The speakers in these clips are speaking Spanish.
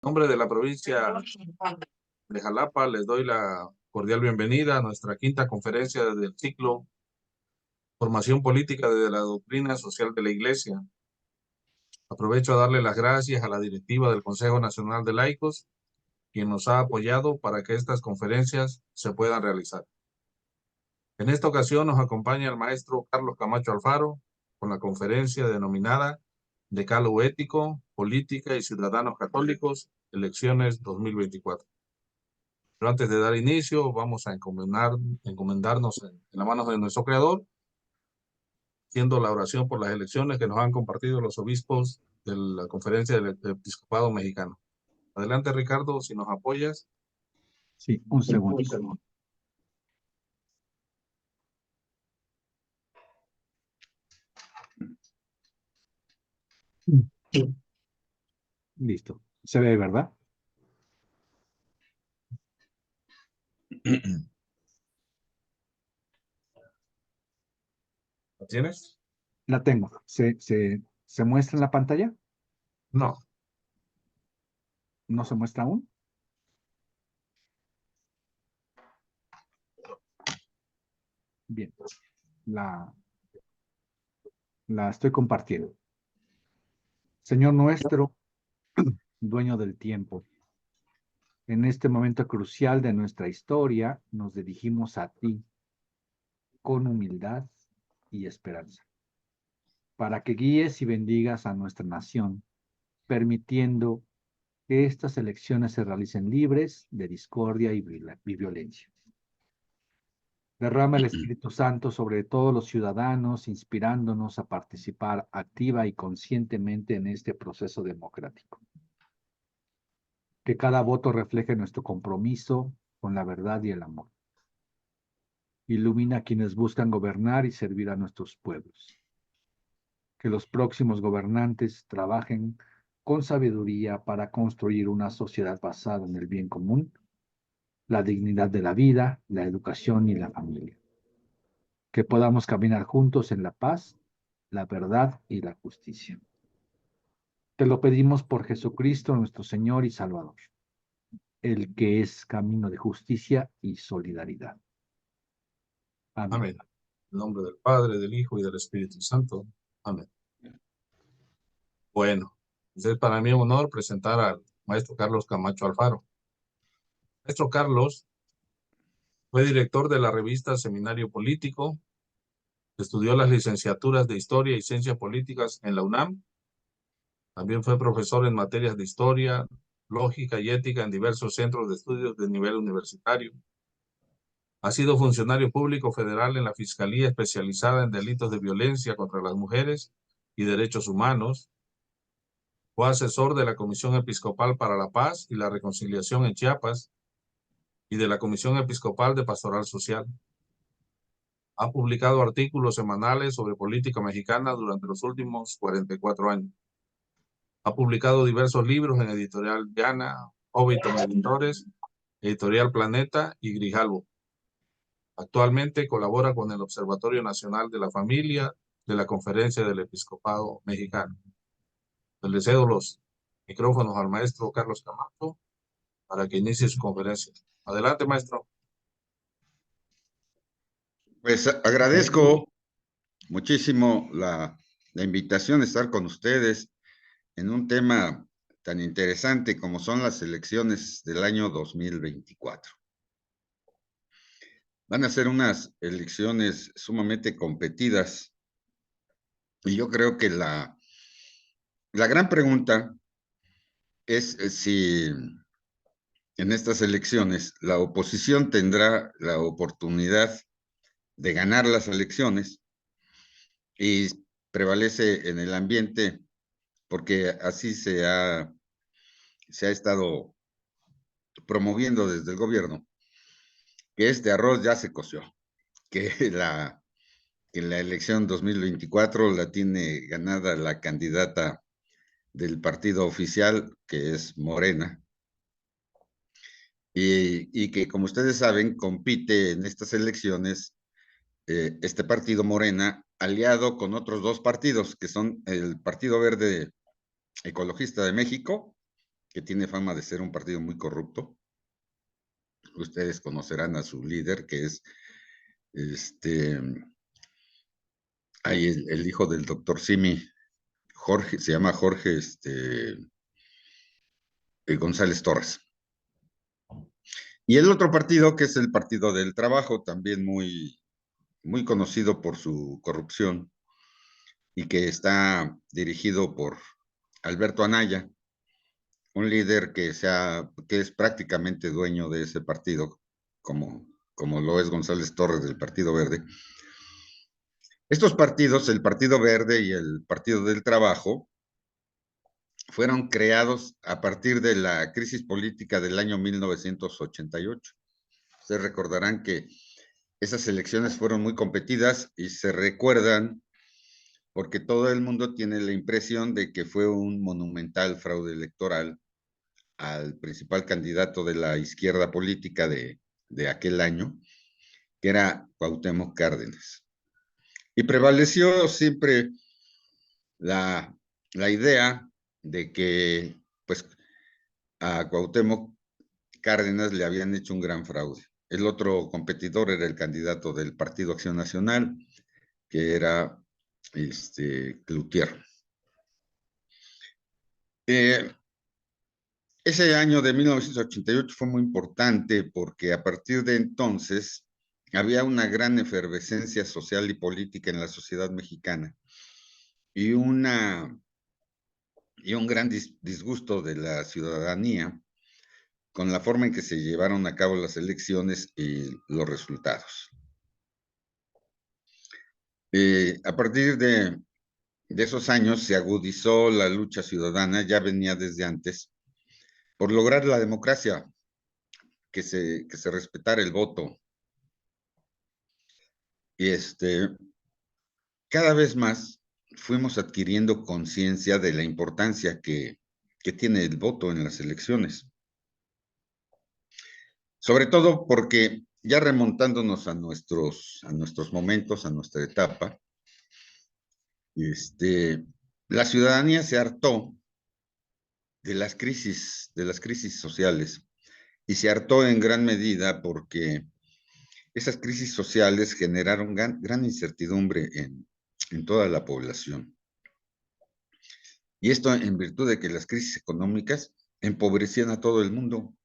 En nombre de la provincia de Jalapa, les doy la cordial bienvenida a nuestra quinta conferencia del ciclo Formación Política desde la Doctrina Social de la Iglesia. Aprovecho a darle las gracias a la directiva del Consejo Nacional de Laicos, quien nos ha apoyado para que estas conferencias se puedan realizar. En esta ocasión nos acompaña el maestro Carlos Camacho Alfaro con la conferencia denominada Decálogo Ético, Política y Ciudadanos Católicos, Elecciones 2024. Pero antes de dar inicio, vamos a encomendarnos en las manos de nuestro Creador, haciendo la oración por las elecciones que nos han compartido los obispos de la Conferencia del Episcopado Mexicano. Adelante, Ricardo, si nos apoyas. Sí, un segundo. Listo. Se ve, ¿verdad? ¿La tienes? La tengo. ¿Se muestra en la pantalla? No. ¿No se muestra aún? Bien. La estoy compartiendo. Señor nuestro, dueño del tiempo, en este momento crucial de nuestra historia, nos dirigimos a ti con humildad y esperanza, para que guíes y bendigas a nuestra nación, permitiendo que estas elecciones se realicen libres de discordia y violencia. Derrama el Espíritu Santo sobre todos los ciudadanos, inspirándonos a participar activa y conscientemente en este proceso democrático. Que cada voto refleje nuestro compromiso con la verdad y el amor. Ilumina a quienes buscan gobernar y servir a nuestros pueblos. Que los próximos gobernantes trabajen con sabiduría para construir una sociedad basada en el bien común, la dignidad de la vida, la educación y la familia. Que podamos caminar juntos en la paz, la verdad y la justicia. Te lo pedimos por Jesucristo, nuestro Señor y Salvador, el que es camino de justicia y solidaridad. Amén. Amén. En nombre del Padre, del Hijo y del Espíritu Santo. Amén. Bueno, es para mí un honor presentar al maestro Carlos Camacho Alfaro. Maestro Carlos fue director de la revista Seminario Político, estudió las licenciaturas de Historia y Ciencias Políticas en la UNAM. También fue profesor en materias de Historia, Lógica y Ética en diversos centros de estudios de nivel universitario. Ha sido funcionario público federal en la Fiscalía Especializada en Delitos de Violencia contra las Mujeres y Derechos Humanos. Fue asesor de la Comisión Episcopal para la Paz y la Reconciliación en Chiapas y de la Comisión Episcopal de Pastoral Social. Ha publicado artículos semanales sobre política mexicana durante los últimos 44 años. Ha publicado diversos libros en Editorial Llana, Óbiton Editores, Editorial Planeta y Grijalbo. Actualmente colabora con el Observatorio Nacional de la Familia de la Conferencia del Episcopado Mexicano. Le cedo los micrófonos al maestro Carlos Camacho para que inicie su conferencia. Adelante, maestro. Pues agradezco muchísimo la invitación de estar con ustedes en un tema tan interesante como son las elecciones del año 2024. Van a ser unas elecciones sumamente competidas y yo creo que la gran pregunta es si en estas elecciones la oposición tendrá la oportunidad de ganar las elecciones y prevalece en el ambiente, porque así se ha estado promoviendo desde el gobierno, que este arroz ya se coció, que la elección 2024 la tiene ganada la candidata del partido oficial, que es Morena, y que, como ustedes saben, compite en estas elecciones este partido Morena, aliado con otros dos partidos, que son el Partido Verde Ecologista de México, que tiene fama de ser un partido muy corrupto. Ustedes conocerán a su líder, que es ahí el hijo del doctor Simi, Jorge, se llama Jorge González Torres. Y el otro partido, que es el Partido del Trabajo, también muy, muy conocido por su corrupción, y que está dirigido por Alberto Anaya, un líder que es prácticamente dueño de ese partido, como lo es González Torres del Partido Verde. Estos partidos, el Partido Verde y el Partido del Trabajo, fueron creados a partir de la crisis política del año 1988. Ustedes recordarán que esas elecciones fueron muy competidas y se recuerdan porque todo el mundo tiene la impresión de que fue un monumental fraude electoral al principal candidato de la izquierda política de aquel año, que era Cuauhtémoc Cárdenas. Y prevaleció siempre la idea de que pues a Cuauhtémoc Cárdenas le habían hecho un gran fraude. El otro competidor era el candidato del Partido Acción Nacional, que era Cloutier. Ese año de 1988 fue muy importante porque a partir de entonces había una gran efervescencia social y política en la sociedad mexicana y un gran disgusto de la ciudadanía con la forma en que se llevaron a cabo las elecciones y los resultados. A partir de esos años se agudizó la lucha ciudadana, ya venía desde antes, por lograr la democracia, que se respetara el voto. Y cada vez más fuimos adquiriendo conciencia de la importancia que tiene el voto en las elecciones. Sobre todo porque ya remontándonos a nuestros momentos, a nuestra etapa, la ciudadanía se hartó de las crisis sociales, y se hartó en gran medida porque esas crisis sociales generaron gran incertidumbre en toda la población. Y esto en virtud de que las crisis económicas empobrecían a todo el mundo,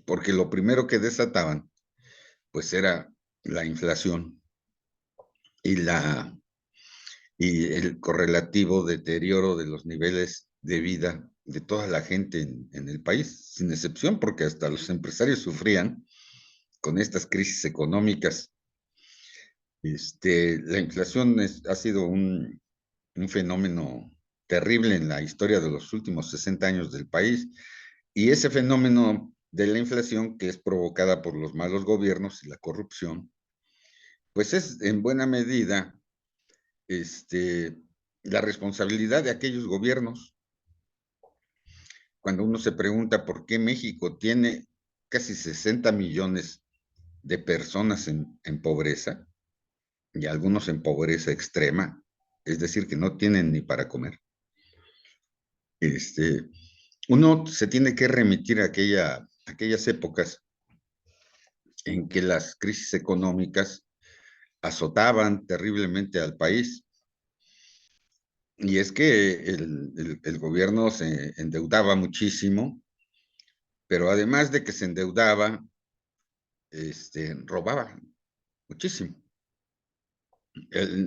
porque lo primero que desataban, pues era la inflación y el correlativo deterioro de los niveles de vida de toda la gente en el país, sin excepción, porque hasta los empresarios sufrían con estas crisis económicas. La inflación ha sido un fenómeno terrible en la historia de los últimos 60 años del país, y ese fenómeno de la inflación, que es provocada por los malos gobiernos y la corrupción, pues es en buena medida la responsabilidad de aquellos gobiernos. Cuando uno se pregunta por qué México tiene casi 60 millones de personas en pobreza, y algunos en pobreza extrema, es decir, que no tienen ni para comer, uno se tiene que remitir a aquellas épocas en que las crisis económicas azotaban terriblemente al país. Y es que el gobierno se endeudaba muchísimo, pero además de que se endeudaba, robaba muchísimo.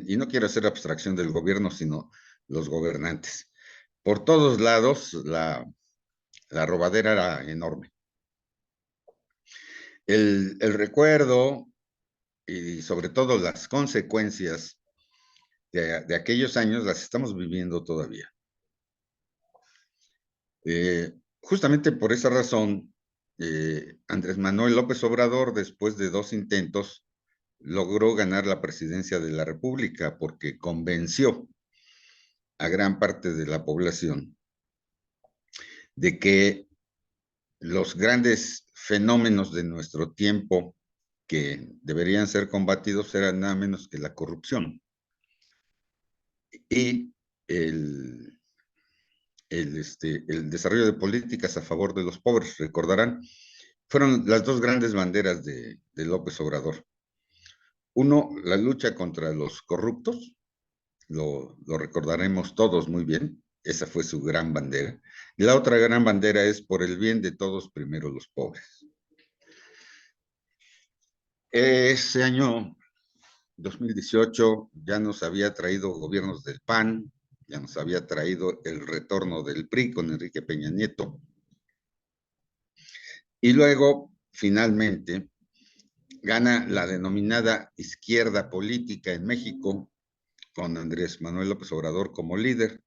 Y no quiero hacer abstracción del gobierno, sino los gobernantes. Por todos lados, la robadera era enorme. El recuerdo y sobre todo las consecuencias de aquellos años las estamos viviendo todavía. Justamente por esa razón, Andrés Manuel López Obrador, después de 2 intentos, logró ganar la presidencia de la República porque convenció a gran parte de la población de que los grandes fenómenos de nuestro tiempo que deberían ser combatidos eran nada menos que la corrupción y el desarrollo de políticas a favor de los pobres. Recordarán, fueron las dos grandes banderas de López Obrador. Uno, la lucha contra los corruptos, lo recordaremos todos muy bien, esa fue su gran bandera. Y la otra gran bandera es por el bien de todos, primero los pobres. Ese año 2018 ya nos había traído gobiernos del PAN, ya nos había traído el retorno del PRI con Enrique Peña Nieto. Y luego, finalmente, gana la denominada izquierda política en México, con Andrés Manuel López Obrador como líder.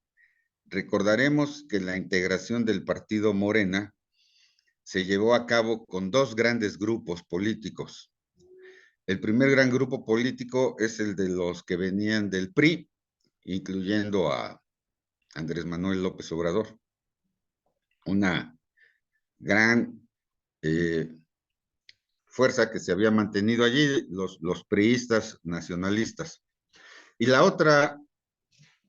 Recordaremos que la integración del partido Morena se llevó a cabo con dos grandes grupos políticos. El primer gran grupo político es el de los que venían del PRI, incluyendo a Andrés Manuel López Obrador. Una gran fuerza que se había mantenido allí, los priistas nacionalistas. Y la otra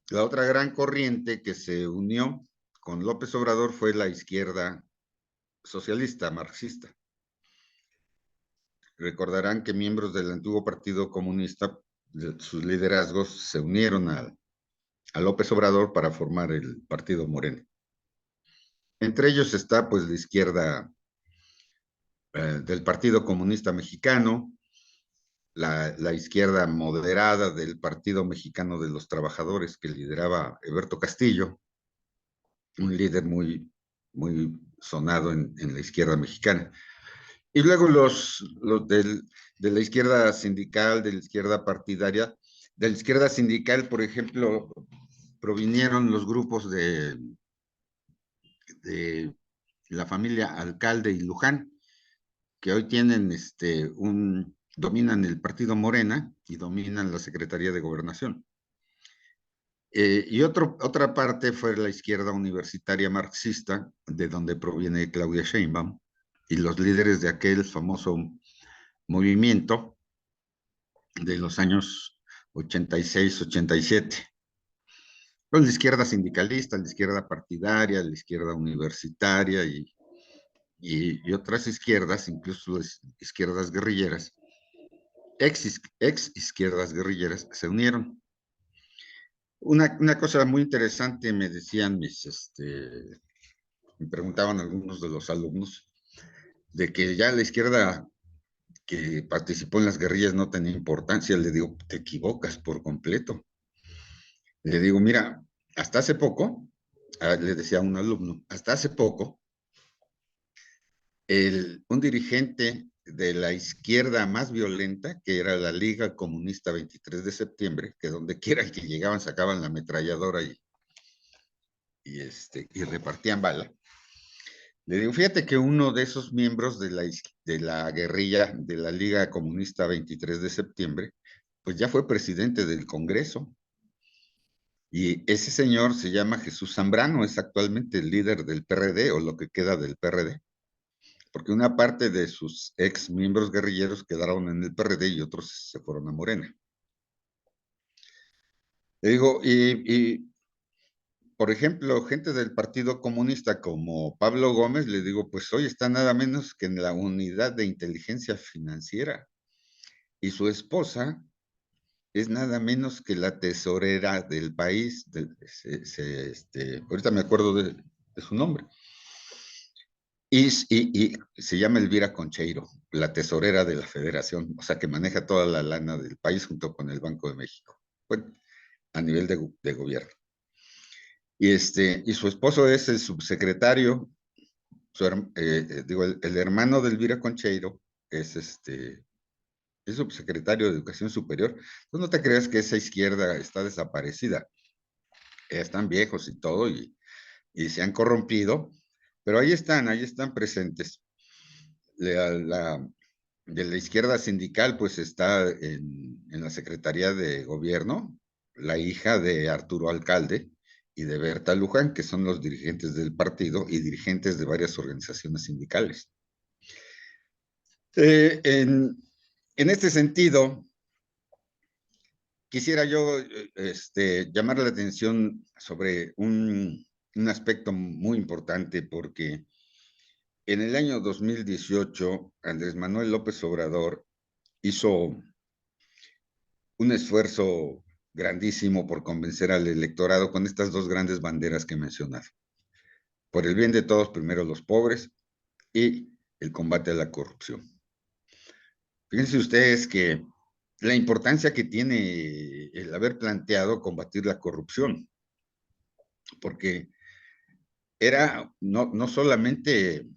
gran corriente que se unió con López Obrador fue la izquierda socialista, marxista. Recordarán que miembros del antiguo Partido Comunista, sus liderazgos se unieron a López Obrador para formar el Partido Morena. Entre ellos está pues la izquierda del Partido Comunista Mexicano, la izquierda moderada del Partido Mexicano de los Trabajadores que lideraba Eberto Castillo, un líder muy sonado en la izquierda mexicana. Y luego los de la izquierda sindical, de la izquierda partidaria, de la izquierda sindical, por ejemplo, provinieron los grupos de la familia Alcalde y Luján, que hoy tienen dominan el partido Morena y dominan la Secretaría de Gobernación. Y otra parte fue la izquierda universitaria marxista, de donde proviene Claudia Sheinbaum, y los líderes de aquel famoso movimiento de los años 86, 87. Pues la izquierda sindicalista, la izquierda partidaria, la izquierda universitaria y otras izquierdas, incluso las izquierdas guerrilleras, ex izquierdas guerrilleras, se unieron. Una cosa muy interesante me decían me preguntaban algunos de los alumnos, de que ya la izquierda que participó en las guerrillas no tenía importancia. Le digo, te equivocas por completo. Le digo, mira, hasta hace poco, le decía a un alumno, hasta hace poco, un dirigente de la izquierda más violenta, que era la Liga Comunista 23 de septiembre, que donde quiera que llegaban sacaban la ametralladora y repartían bala. Le digo, fíjate que uno de esos miembros de la guerrilla de la Liga Comunista 23 de septiembre, pues ya fue presidente del Congreso. Y ese señor se llama Jesús Zambrano, es actualmente el líder del PRD o lo que queda del PRD, porque una parte de sus ex miembros guerrilleros quedaron en el PRD y otros se fueron a Morena. Le digo, por ejemplo, gente del Partido Comunista como Pablo Gómez, le digo, pues hoy está nada menos que en la unidad de inteligencia financiera y su esposa es nada menos que la tesorera del país, ahorita me acuerdo de su nombre, y se llama Elvira Concheiro, la tesorera de la federación, o sea que maneja toda la lana del país junto con el Banco de México, bueno, a nivel de gobierno. Y su esposo es el subsecretario, el hermano de Elvira Concheiro es subsecretario de Educación Superior. Tú no te creas que esa izquierda está desaparecida. Están viejos y todo, y se han corrompido, pero ahí están presentes. De la izquierda sindical, pues está en la Secretaría de Gobierno, la hija de Arturo Alcalde y de Berta Luján, que son los dirigentes del partido y dirigentes de varias organizaciones sindicales. En este sentido, quisiera yo llamar la atención sobre un un aspecto muy importante porque en el año 2018, Andrés Manuel López Obrador hizo un esfuerzo grandísimo por convencer al electorado con estas dos grandes banderas que he mencionado. Por el bien de todos, primero los pobres, y el combate a la corrupción. Fíjense ustedes que la importancia que tiene el haber planteado combatir la corrupción, porque era no solamente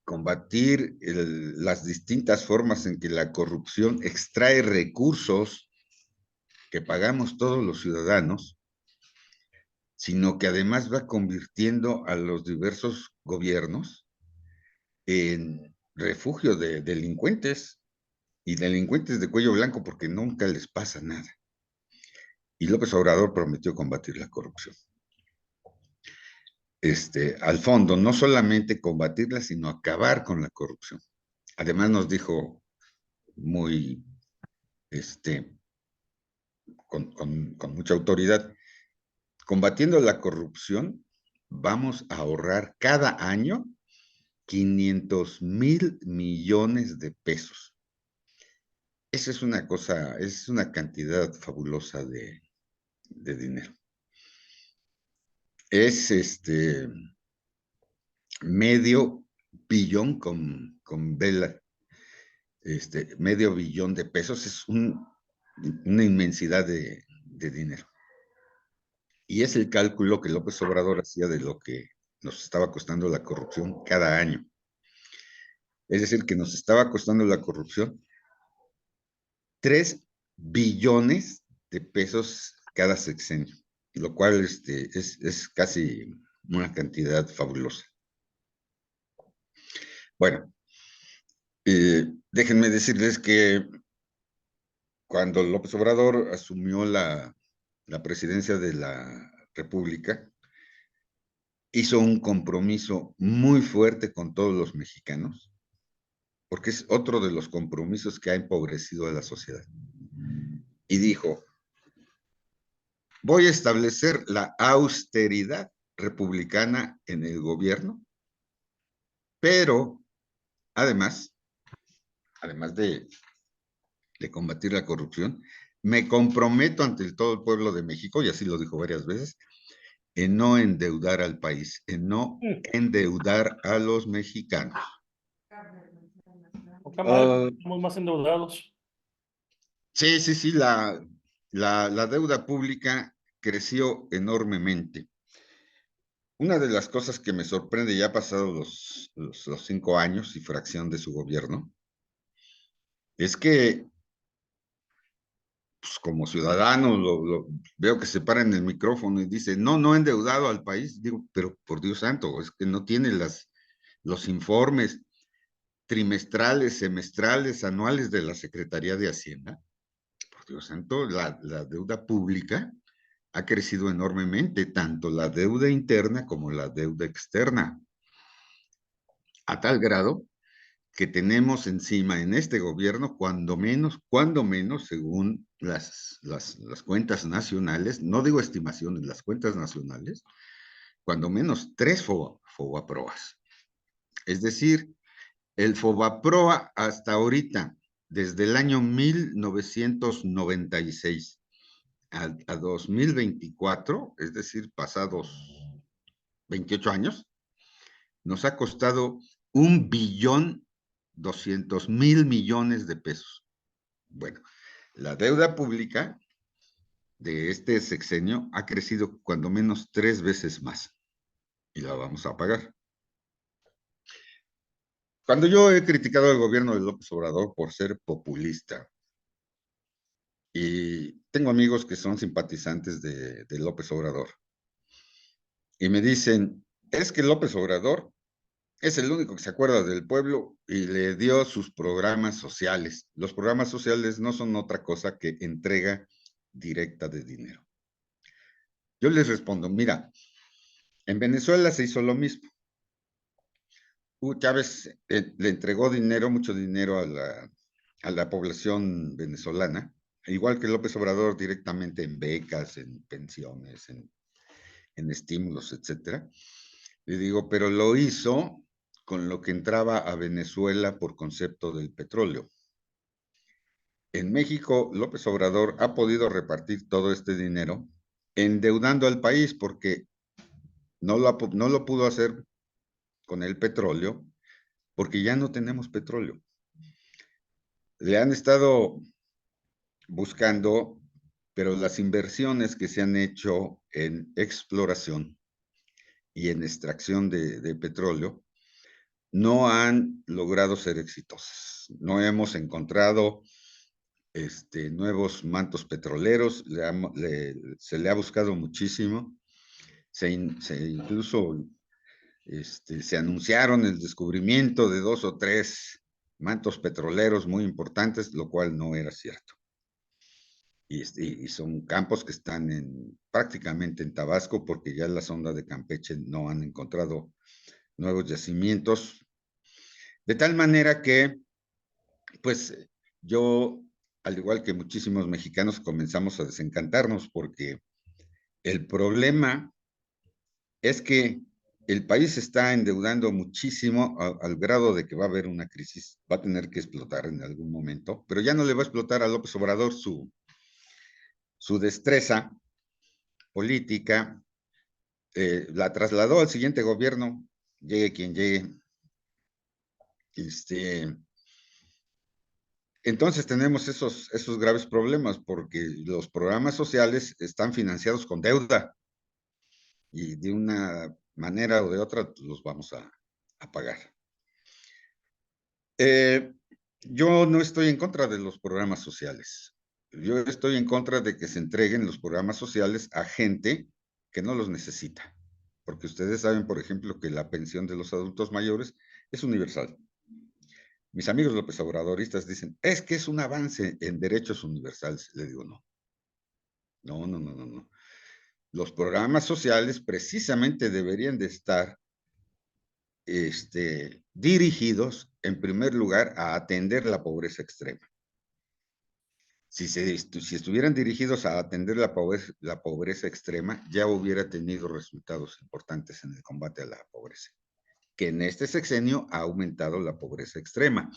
combatir las distintas formas en que la corrupción extrae recursos que pagamos todos los ciudadanos, sino que además va convirtiendo a los diversos gobiernos en refugio de delincuentes, y delincuentes de cuello blanco porque nunca les pasa nada. Y López Obrador prometió combatir la corrupción. Al fondo, no solamente combatirla, sino acabar con la corrupción. Además nos dijo muy, con mucha autoridad, combatiendo la corrupción, vamos a ahorrar cada año 500,000 millones de pesos. Esa es una cosa, es una cantidad fabulosa de dinero. Es medio billón con vela, medio billón de pesos, es una inmensidad de dinero. Y es el cálculo que López Obrador hacía de lo que nos estaba costando la corrupción cada año. Es decir, que nos estaba costando la corrupción 3 billones de pesos cada sexenio, lo cual es casi una cantidad fabulosa. Bueno, déjenme decirles que cuando López Obrador asumió la presidencia de la República, hizo un compromiso muy fuerte con todos los mexicanos, porque es otro de los compromisos que ha empobrecido a la sociedad. Y dijo, voy a establecer la austeridad republicana en el gobierno, pero además de combatir la corrupción, me comprometo ante todo el pueblo de México, y así lo dijo varias veces, en no endeudar al país, en no endeudar a los mexicanos. Estamos más endeudados. Sí, la deuda pública creció enormemente. Una de las cosas que me sorprende, ya pasados los 5 años y fracción de su gobierno, es que pues, como ciudadano veo que se para en el micrófono y dice, no he endeudado al país. Digo, pero por Dios santo, es que no tiene los informes trimestrales, semestrales, anuales de la Secretaría de Hacienda. Por Dios santo, la deuda pública ha crecido enormemente, tanto la deuda interna como la deuda externa, a tal grado que tenemos encima en este gobierno, cuando menos, según las cuentas nacionales, no digo estimaciones, las cuentas nacionales, cuando menos 3 FOBAPROAs. Es decir, el FOBAPROA hasta ahorita, desde el año 1996 a 2024, es decir, pasados 28 años, nos ha costado 1,200,000 millones de pesos. Bueno, la deuda pública de este sexenio ha crecido cuando menos 3 veces más, y la vamos a pagar. Cuando yo he criticado al gobierno de López Obrador por ser populista, y tengo amigos que son simpatizantes de López Obrador, y me dicen, es que López Obrador es el único que se acuerda del pueblo y le dio sus programas sociales. Los programas sociales no son otra cosa que entrega directa de dinero. Yo les respondo, mira, en Venezuela se hizo lo mismo. Hugo Chávez le entregó dinero, mucho dinero a la población venezolana, igual que López Obrador, directamente en becas, en pensiones, en estímulos, etcétera. Le digo, pero lo hizo con lo que entraba a Venezuela por concepto del petróleo. En México, López Obrador ha podido repartir todo este dinero endeudando al país porque no lo pudo hacer con el petróleo porque ya no tenemos petróleo. Le han estado buscando, pero las inversiones que se han hecho en exploración y en extracción de petróleo no han logrado ser exitosas. No hemos encontrado nuevos mantos petroleros, se le ha buscado muchísimo, incluso se anunciaron el descubrimiento de 2 o 3 mantos petroleros muy importantes, lo cual no era cierto. Y son campos que están prácticamente en Tabasco, porque ya en la sonda de Campeche no han encontrado nuevos yacimientos. De tal manera que, pues, yo, al igual que muchísimos mexicanos, comenzamos a desencantarnos, porque el problema es que el país se está endeudando muchísimo al grado de que va a haber una crisis, va a tener que explotar en algún momento, pero ya no le va a explotar a López Obrador su destreza política, la trasladó al siguiente gobierno, llegue quien llegue. Entonces tenemos esos graves problemas, porque los programas sociales están financiados con deuda y de una manera o de otra los vamos a pagar. Yo no estoy en contra de los programas sociales. Yo estoy en contra de que se entreguen los programas sociales a gente que no los necesita. Porque ustedes saben, por ejemplo, que la pensión de los adultos mayores es universal. Mis amigos López Obradoristas dicen, es que es un avance en derechos universales. Le digo, no. No. Los programas sociales precisamente deberían de estar dirigidos, en primer lugar, a atender la pobreza extrema. Si estuvieran dirigidos a atender la pobreza extrema, ya hubiera tenido resultados importantes en el combate a la pobreza, que en este sexenio ha aumentado la pobreza extrema,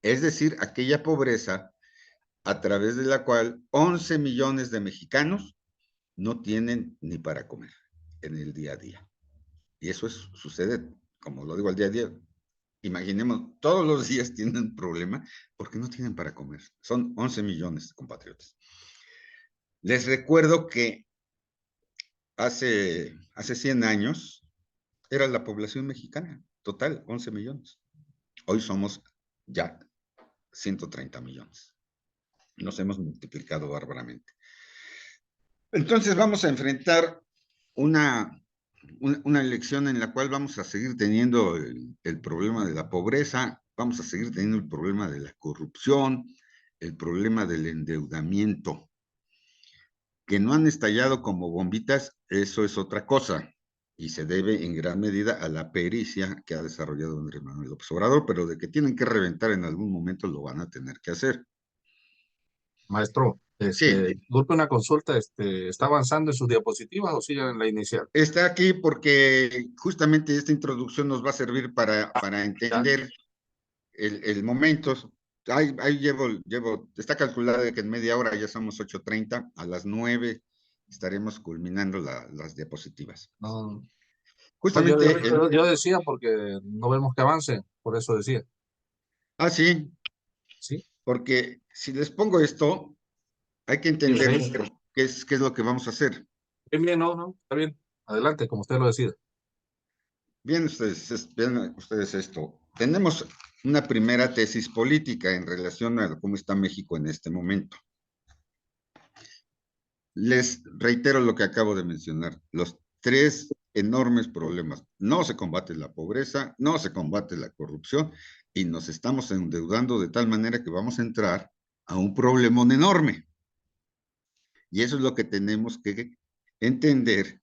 es decir, aquella pobreza a través de la cual 11 millones de mexicanos no tienen ni para comer en el día a día. Y eso sucede, como lo digo, al día a día. Imaginemos, todos los días tienen un problema porque no tienen para comer. Son 11 millones de compatriotas. Les recuerdo que hace 100 años era la población mexicana, total, 11 millones. Hoy somos ya 130 millones. Nos hemos multiplicado bárbaramente. Entonces vamos a enfrentar una elección en la cual vamos a seguir teniendo el problema de la pobreza, vamos a seguir teniendo el problema de la corrupción, el problema del endeudamiento. Que no han estallado como bombitas, eso es otra cosa, y se debe en gran medida a la pericia que ha desarrollado Andrés Manuel López Obrador, pero de que tienen que reventar en algún momento lo van a tener que hacer. Maestro, Sí, disculpe una consulta, ¿está avanzando en sus diapositivas o sigue en la inicial? está aquí porque justamente esta introducción nos va a servir para entender el momento. Ahí está calculada que en media hora ya somos 8:30, a las 9 estaremos culminando las diapositivas. No, Justamente, yo decía porque no vemos que avance, por eso decía. sí, ¿Sí? porque si les pongo esto, hay que entender Sí. qué es lo que vamos a hacer. Bien, no, está bien. Adelante, como usted lo decida. Bien ustedes esto. Tenemos una primera tesis política en relación a cómo está México en este momento. Les reitero lo que acabo de mencionar, los 3 enormes problemas. No se combate la pobreza, no se combate la corrupción y nos estamos endeudando de tal manera que vamos a entrar a un problemón enorme. Y eso es lo que tenemos que entender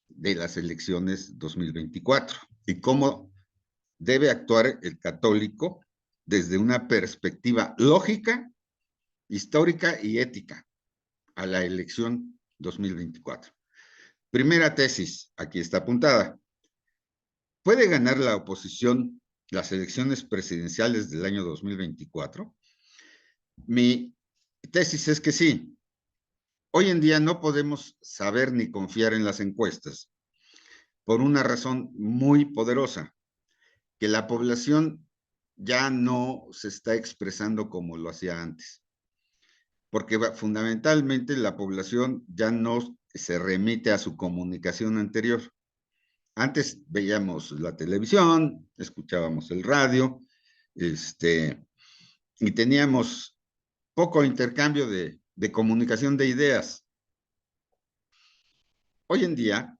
de las elecciones 2024 y cómo debe actuar el católico desde una perspectiva lógica histórica y ética a la elección 2024. Primera tesis, aquí está apuntada. ¿Puede ganar la oposición las elecciones presidenciales del año 2024? Mi tesis es que sí. Hoy en día no podemos saber ni confiar en las encuestas por una razón muy poderosa, que la población ya no se está expresando como lo hacía antes, porque fundamentalmente la población ya no se remite a su comunicación anterior. Antes veíamos la televisión, escuchábamos el radio, y teníamos poco intercambio de comunicación de ideas. Hoy en día,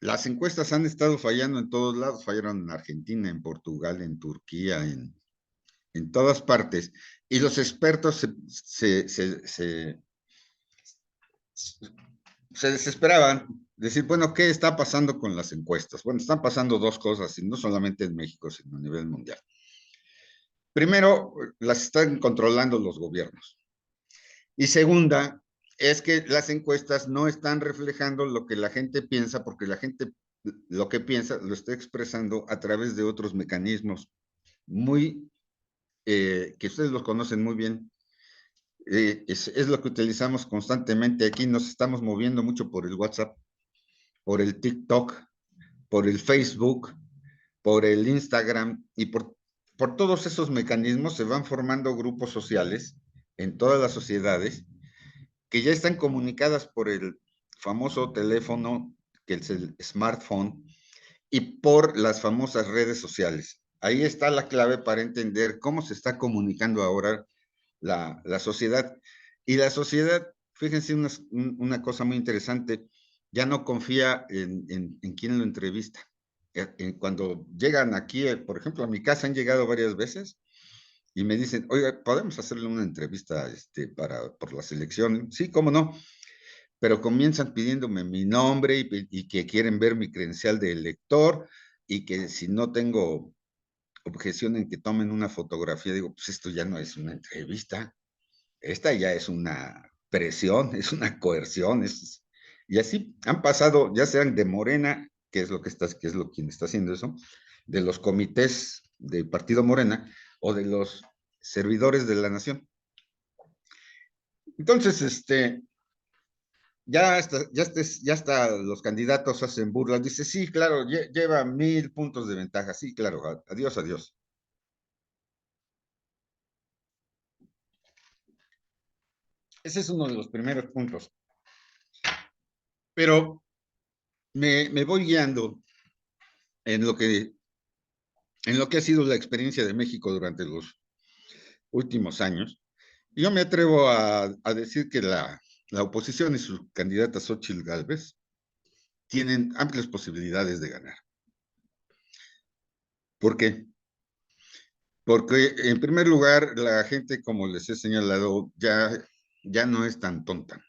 las encuestas han estado fallando en todos lados, fallaron en Argentina, en Portugal, en Turquía, en todas partes, y los expertos se desesperaban, decir, bueno, ¿qué está pasando con las encuestas? Bueno, están pasando dos cosas, y no solamente en México, sino a nivel mundial. Primero, las están controlando los gobiernos. Y segunda, es que las encuestas no están reflejando lo que la gente piensa, porque la gente lo que piensa lo está expresando a través de otros mecanismos muy, que ustedes los conocen muy bien. Es lo que utilizamos constantemente aquí. Nos estamos moviendo mucho por el WhatsApp, por el TikTok, por el Facebook, por el Instagram, y por todos esos mecanismos se van formando grupos sociales en todas las sociedades que ya están comunicadas por el famoso teléfono, que es el smartphone, y por las famosas redes sociales. Ahí está la clave para entender cómo se está comunicando ahora la sociedad. Y la sociedad, fíjense una cosa muy interesante, ya no confía en quien lo entrevista. Cuando llegan aquí, por ejemplo, a mi casa han llegado varias veces y me dicen, oiga, ¿podemos hacerle una entrevista por la selección? Sí, cómo no. Pero comienzan pidiéndome mi nombre y que quieren ver mi credencial de elector, y que si no tengo objeción en que tomen una fotografía, digo, pues esto ya no es una entrevista, esta ya es una presión, es una coerción, y así han pasado, ya sean de Morena, que es quien está haciendo eso, de los comités de Partido Morena, o de los servidores de la nación. Entonces, ya hasta los candidatos hacen burlas, dice, sí, claro, lleva 1000 puntos de ventaja, sí, claro, adiós, adiós. Ese es uno de los primeros puntos. Pero me voy guiando en lo que ha sido la experiencia de México durante los últimos años. Y yo me atrevo a decir que la oposición y su candidata Xóchitl Gálvez tienen amplias posibilidades de ganar. ¿Por qué? Porque, en primer lugar, la gente, como les he señalado, ya no es tan tonta.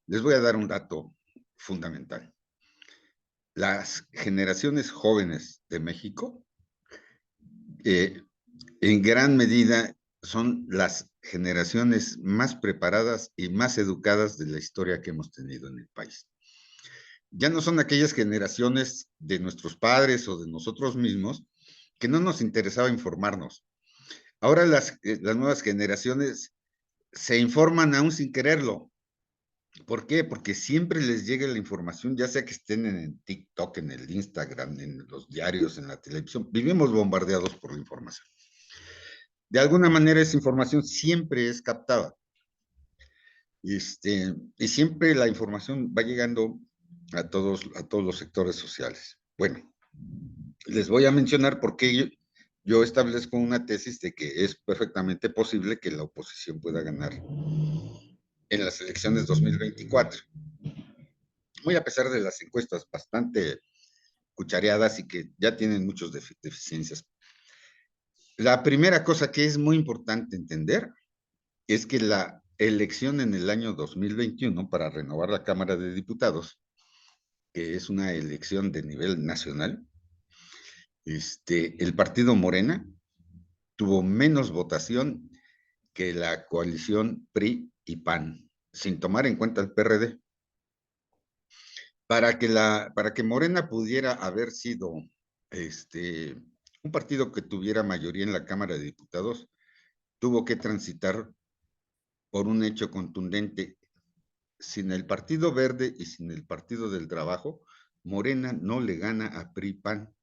Les voy a dar un dato fundamental. Las generaciones jóvenes de México, en gran medida, son las generaciones más preparadas y más educadas de la historia que hemos tenido en el país. Ya no son aquellas generaciones de nuestros padres o de nosotros mismos que no nos interesaba informarnos. Ahora las nuevas generaciones se informan aún sin quererlo. ¿Por qué? Porque siempre les llega la información, ya sea que estén en el TikTok, en el Instagram, en los diarios, en la televisión. Vivimos bombardeados por la información. De alguna manera esa información siempre es captada. Y siempre la información va llegando a todos los sectores sociales. Bueno, les voy a mencionar por qué yo establezco una tesis de que es perfectamente posible que la oposición pueda ganar en las elecciones 2024. Muy a pesar de las encuestas bastante cuchareadas y que ya tienen muchas deficiencias. La primera cosa que es muy importante entender es que la elección en el año 2021 para renovar la Cámara de Diputados, que es una elección de nivel nacional, el partido Morena tuvo menos votación que la coalición PRI y PAN, sin tomar en cuenta el PRD. Para que Morena pudiera haber sido un partido que tuviera mayoría en la Cámara de Diputados, tuvo que transitar por un hecho contundente. Sin el Partido Verde y sin el Partido del Trabajo, Morena no le gana a PRI-PAN.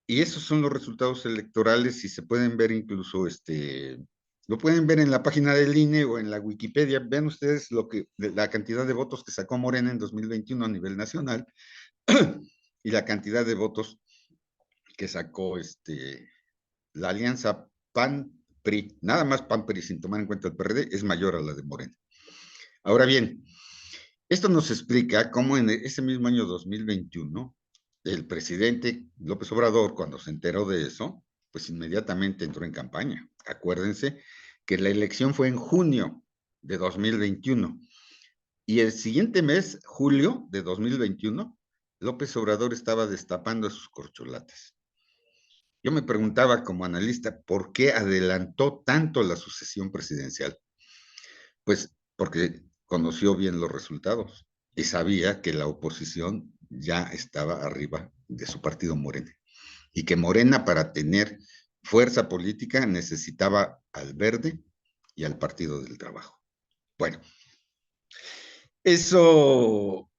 Y esos son los resultados electorales y se pueden ver incluso, lo pueden ver en la página del INE o en la Wikipedia. Vean ustedes la cantidad de votos que sacó Morena en 2021 a nivel nacional y la cantidad de votos que sacó la alianza PAN-PRI, nada más PAN-PRI sin tomar en cuenta el PRD, es mayor a la de Morena. Ahora bien, esto nos explica cómo en ese mismo año 2021, el presidente López Obrador, cuando se enteró de eso, pues inmediatamente entró en campaña. Acuérdense que la elección fue en junio de 2021 y el siguiente mes, julio de 2021, López Obrador estaba destapando sus corcholatas. Yo me preguntaba como analista, ¿por qué adelantó tanto la sucesión presidencial? Pues porque conoció bien los resultados y sabía que la oposición ya estaba arriba de su partido Morena y que Morena, para tener fuerza política, necesitaba al Verde y al Partido del Trabajo. Bueno, eso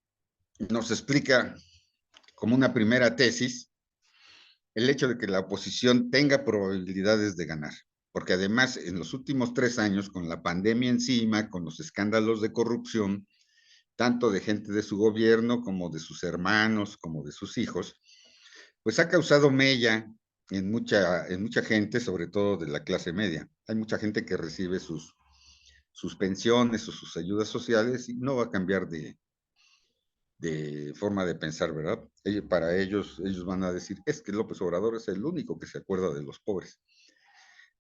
nos explica como una primera tesis el hecho de que la oposición tenga probabilidades de ganar, porque además en los últimos 3 años, con la pandemia encima, con los escándalos de corrupción, tanto de gente de su gobierno como de sus hermanos, como de sus hijos, pues ha causado mella en mucha gente, sobre todo de la clase media. Hay mucha gente que recibe sus pensiones o sus ayudas sociales y no va a cambiar de forma de pensar, ¿verdad? Para ellos van a decir, es que López Obrador es el único que se acuerda de los pobres.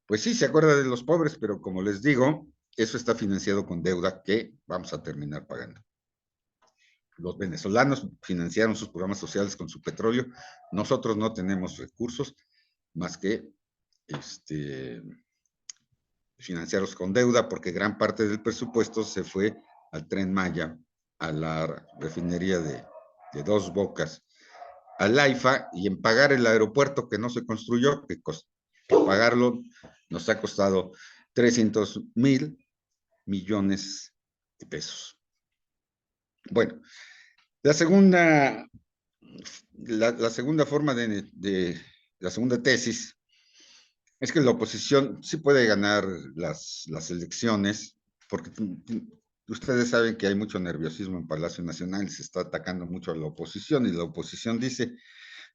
Pues sí, se acuerda de los pobres, pero como les digo, eso está financiado con deuda que vamos a terminar pagando. Los venezolanos financiaron sus programas sociales con su petróleo. Nosotros no tenemos recursos más que financiarlos con deuda, porque gran parte del presupuesto se fue al Tren Maya, a la refinería de Dos Bocas, al AIFA y en pagar el aeropuerto que no se construyó, que pagarlo nos ha costado 300,000 millones de pesos. Bueno, la segunda forma la segunda tesis es que la oposición sí puede ganar las elecciones, porque ustedes saben que hay mucho nerviosismo en Palacio Nacional, se está atacando mucho a la oposición y la oposición dice,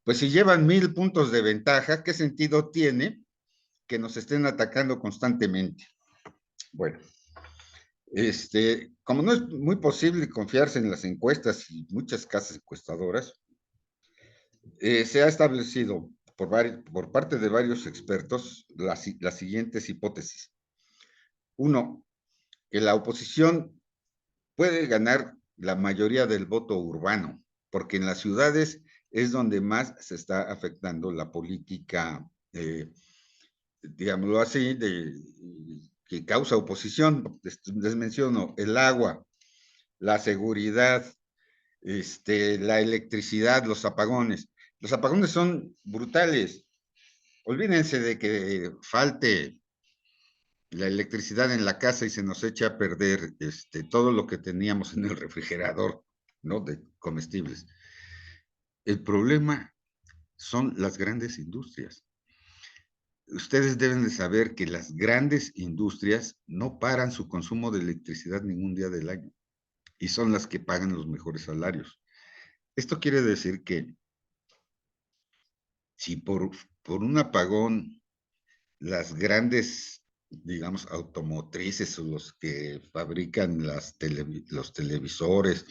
pues si llevan 1,000 puntos de ventaja, ¿qué sentido tiene que nos estén atacando constantemente? Bueno, como no es muy posible confiarse en las encuestas y muchas casas encuestadoras, se ha establecido por parte de varios expertos las siguientes hipótesis. Uno, que la oposición puede ganar la mayoría del voto urbano, porque en las ciudades es donde más se está afectando la política, digámoslo así, que causa oposición. Les menciono el agua, la seguridad, la electricidad, los apagones. Los apagones son brutales. Olvídense de que falte la electricidad en la casa y se nos echa a perder todo lo que teníamos en el refrigerador, ¿no? De comestibles. El problema son las grandes industrias. Ustedes deben de saber que las grandes industrias no paran su consumo de electricidad ningún día del año y son las que pagan los mejores salarios. Esto quiere decir que si por un apagón las grandes, digamos, automotrices o los que fabrican los televisores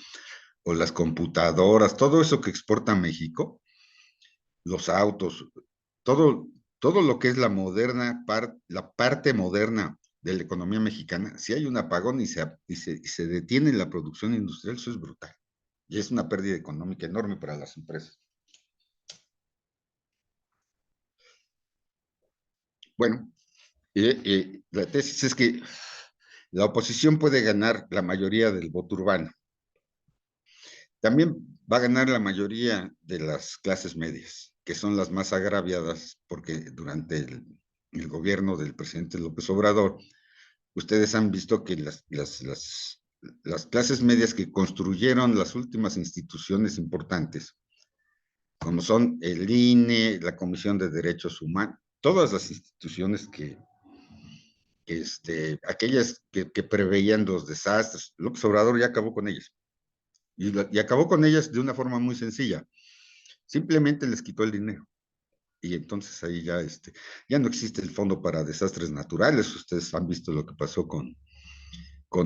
o las computadoras, todo eso que exporta México, los autos, todo lo que es la parte moderna de la economía mexicana, si hay un apagón y se detiene la producción industrial, eso es brutal. Y es una pérdida económica enorme para las empresas. Bueno, La tesis es que la oposición puede ganar la mayoría del voto urbano. También va a ganar la mayoría de las clases medias, que son las más agraviadas, porque durante el gobierno del presidente López Obrador, ustedes han visto que las clases medias que construyeron las últimas instituciones importantes, como son el INE, la Comisión de Derechos Humanos, todas las instituciones aquellas que preveían los desastres, López Obrador ya acabó con ellas. Y acabó con ellas de una forma muy sencilla. Simplemente les quitó el dinero. Y entonces ahí ya no existe el fondo para desastres naturales. Ustedes han visto lo que pasó con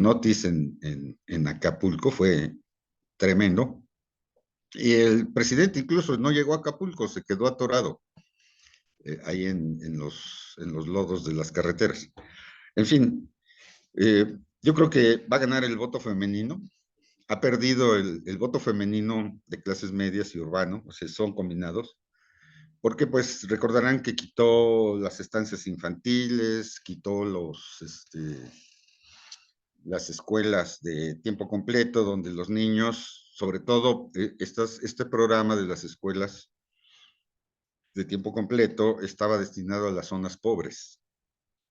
Otis en Acapulco, fue tremendo. Y el presidente incluso no llegó a Acapulco, se quedó atorado ahí en los lodos de las carreteras. En fin, yo creo que va a ganar el voto femenino. Ha perdido el voto femenino de clases medias y urbano, o sea, son combinados, porque pues recordarán que quitó las estancias infantiles, quitó las escuelas de tiempo completo, donde los niños, sobre todo este programa de las escuelas de tiempo completo estaba destinado a las zonas pobres.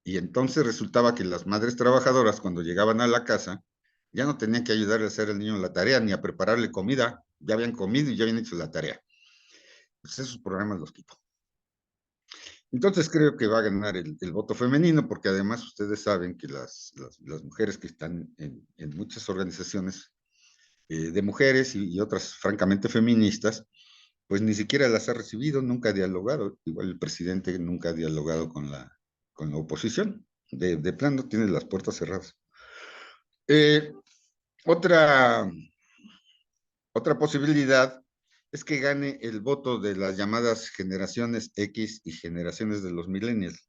Y entonces resultaba que las madres trabajadoras, cuando llegaban a la casa, ya no tenían que ayudarle a hacer al niño la tarea, ni a prepararle comida, ya habían comido y ya habían hecho la tarea. Pues esos programas los quitó. Entonces creo que va a ganar el voto femenino, porque además ustedes saben que las mujeres que están en muchas organizaciones de mujeres y otras francamente feministas, pues ni siquiera las ha recibido, nunca ha dialogado. Igual el presidente nunca ha dialogado con la oposición. De plano tiene las puertas cerradas. Otra posibilidad es que gane el voto de las llamadas generaciones X y generaciones de los millennials.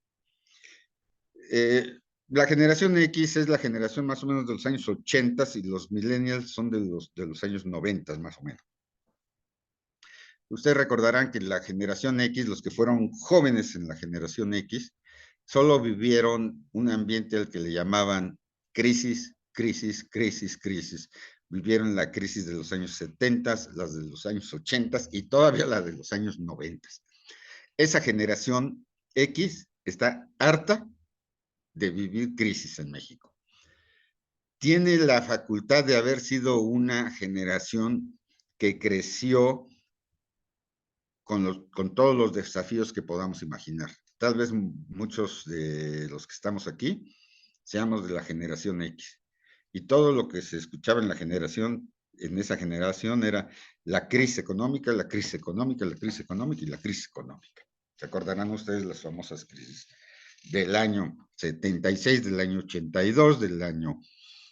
La generación X es la generación más o menos de los años 80 y los millennials son de los años 90 más o menos. Ustedes recordarán que la generación X, los que fueron jóvenes en la generación X, solo vivieron un ambiente al que le llamaban crisis, crisis, crisis, crisis. Vivieron la crisis de los años 70, las de los años 80 y todavía la de los años 90. Esa generación X está harta de vivir crisis en México. Tiene la facultad de haber sido una generación que creció con todos los desafíos que podamos imaginar. Tal vez muchos de los que estamos aquí seamos de la generación X. Y todo lo que se escuchaba en esa generación era la crisis económica, la crisis económica, la crisis económica y la crisis económica. ¿Se acordarán ustedes las famosas crisis del año 76, del año 82, del año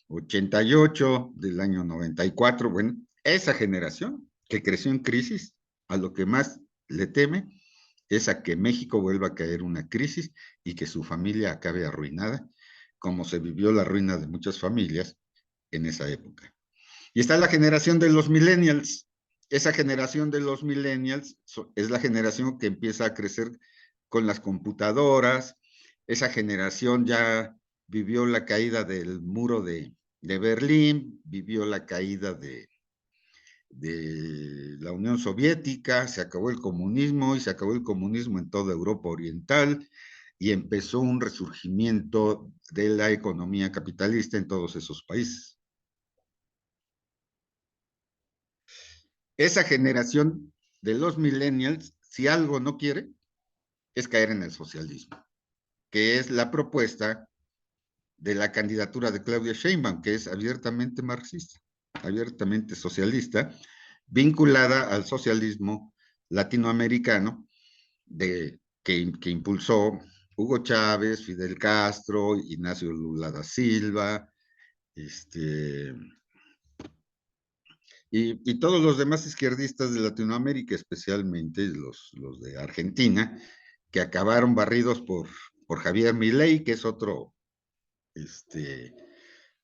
88, del año 94? Bueno, esa generación que creció en crisis, a lo que más le teme es a que México vuelva a caer una crisis y que su familia acabe arruinada, como se vivió la ruina de muchas familias en esa época. Y está la generación de los millennials. Esa generación de los millennials es la generación que empieza a crecer con las computadoras. Esa generación ya vivió la caída del muro de Berlín, vivió la caída de la Unión Soviética, se acabó el comunismo y se acabó el comunismo en toda Europa Oriental y empezó un resurgimiento de la economía capitalista en todos esos países. Esa generación de los millennials, si algo no quiere, es caer en el socialismo, que es la propuesta de la candidatura de Claudia Sheinbaum, que es abiertamente marxista, abiertamente socialista, vinculada al socialismo latinoamericano que impulsó Hugo Chávez, Fidel Castro, Ignacio Lula da Silva, y todos los demás izquierdistas de Latinoamérica, especialmente los de Argentina, que acabaron barridos por Javier Milei, que es otro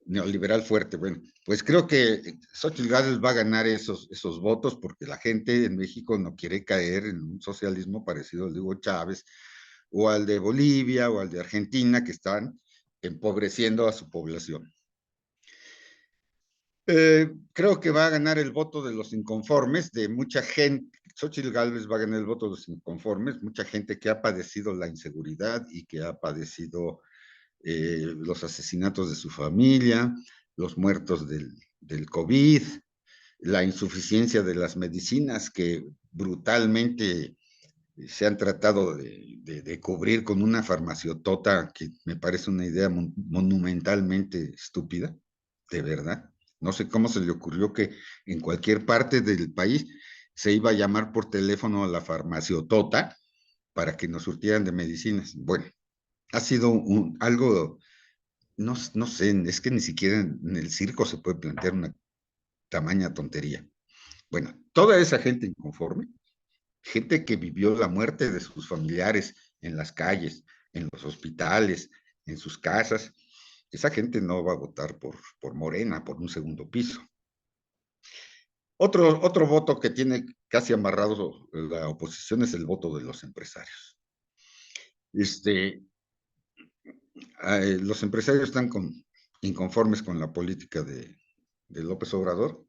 neoliberal fuerte. Bueno, pues creo que Xóchitl Gálvez va a ganar esos votos porque la gente en México no quiere caer en un socialismo parecido al de Hugo Chávez o al de Bolivia o al de Argentina, que están empobreciendo a su población. Creo que va a ganar el voto de los inconformes, de mucha gente. Xóchitl Gálvez va a ganar el voto de los inconformes, mucha gente que ha padecido la inseguridad y que ha padecido los asesinatos de su familia, los muertos del COVID, la insuficiencia de las medicinas que brutalmente se han tratado de cubrir con una farmaciotota que me parece una idea monumentalmente estúpida, de verdad. No sé cómo se le ocurrió que en cualquier parte del país se iba a llamar por teléfono a la farmaciotota para que nos surtieran de medicinas. Bueno, ha sido algo, no sé, es que ni siquiera en el circo se puede plantear una tamaña tontería. Bueno, toda esa gente inconforme, gente que vivió la muerte de sus familiares en las calles, en los hospitales, en sus casas, esa gente no va a votar por Morena, por un segundo piso. Otro voto que tiene casi amarrado la oposición es el voto de los empresarios. Los empresarios están inconformes con la política de López Obrador.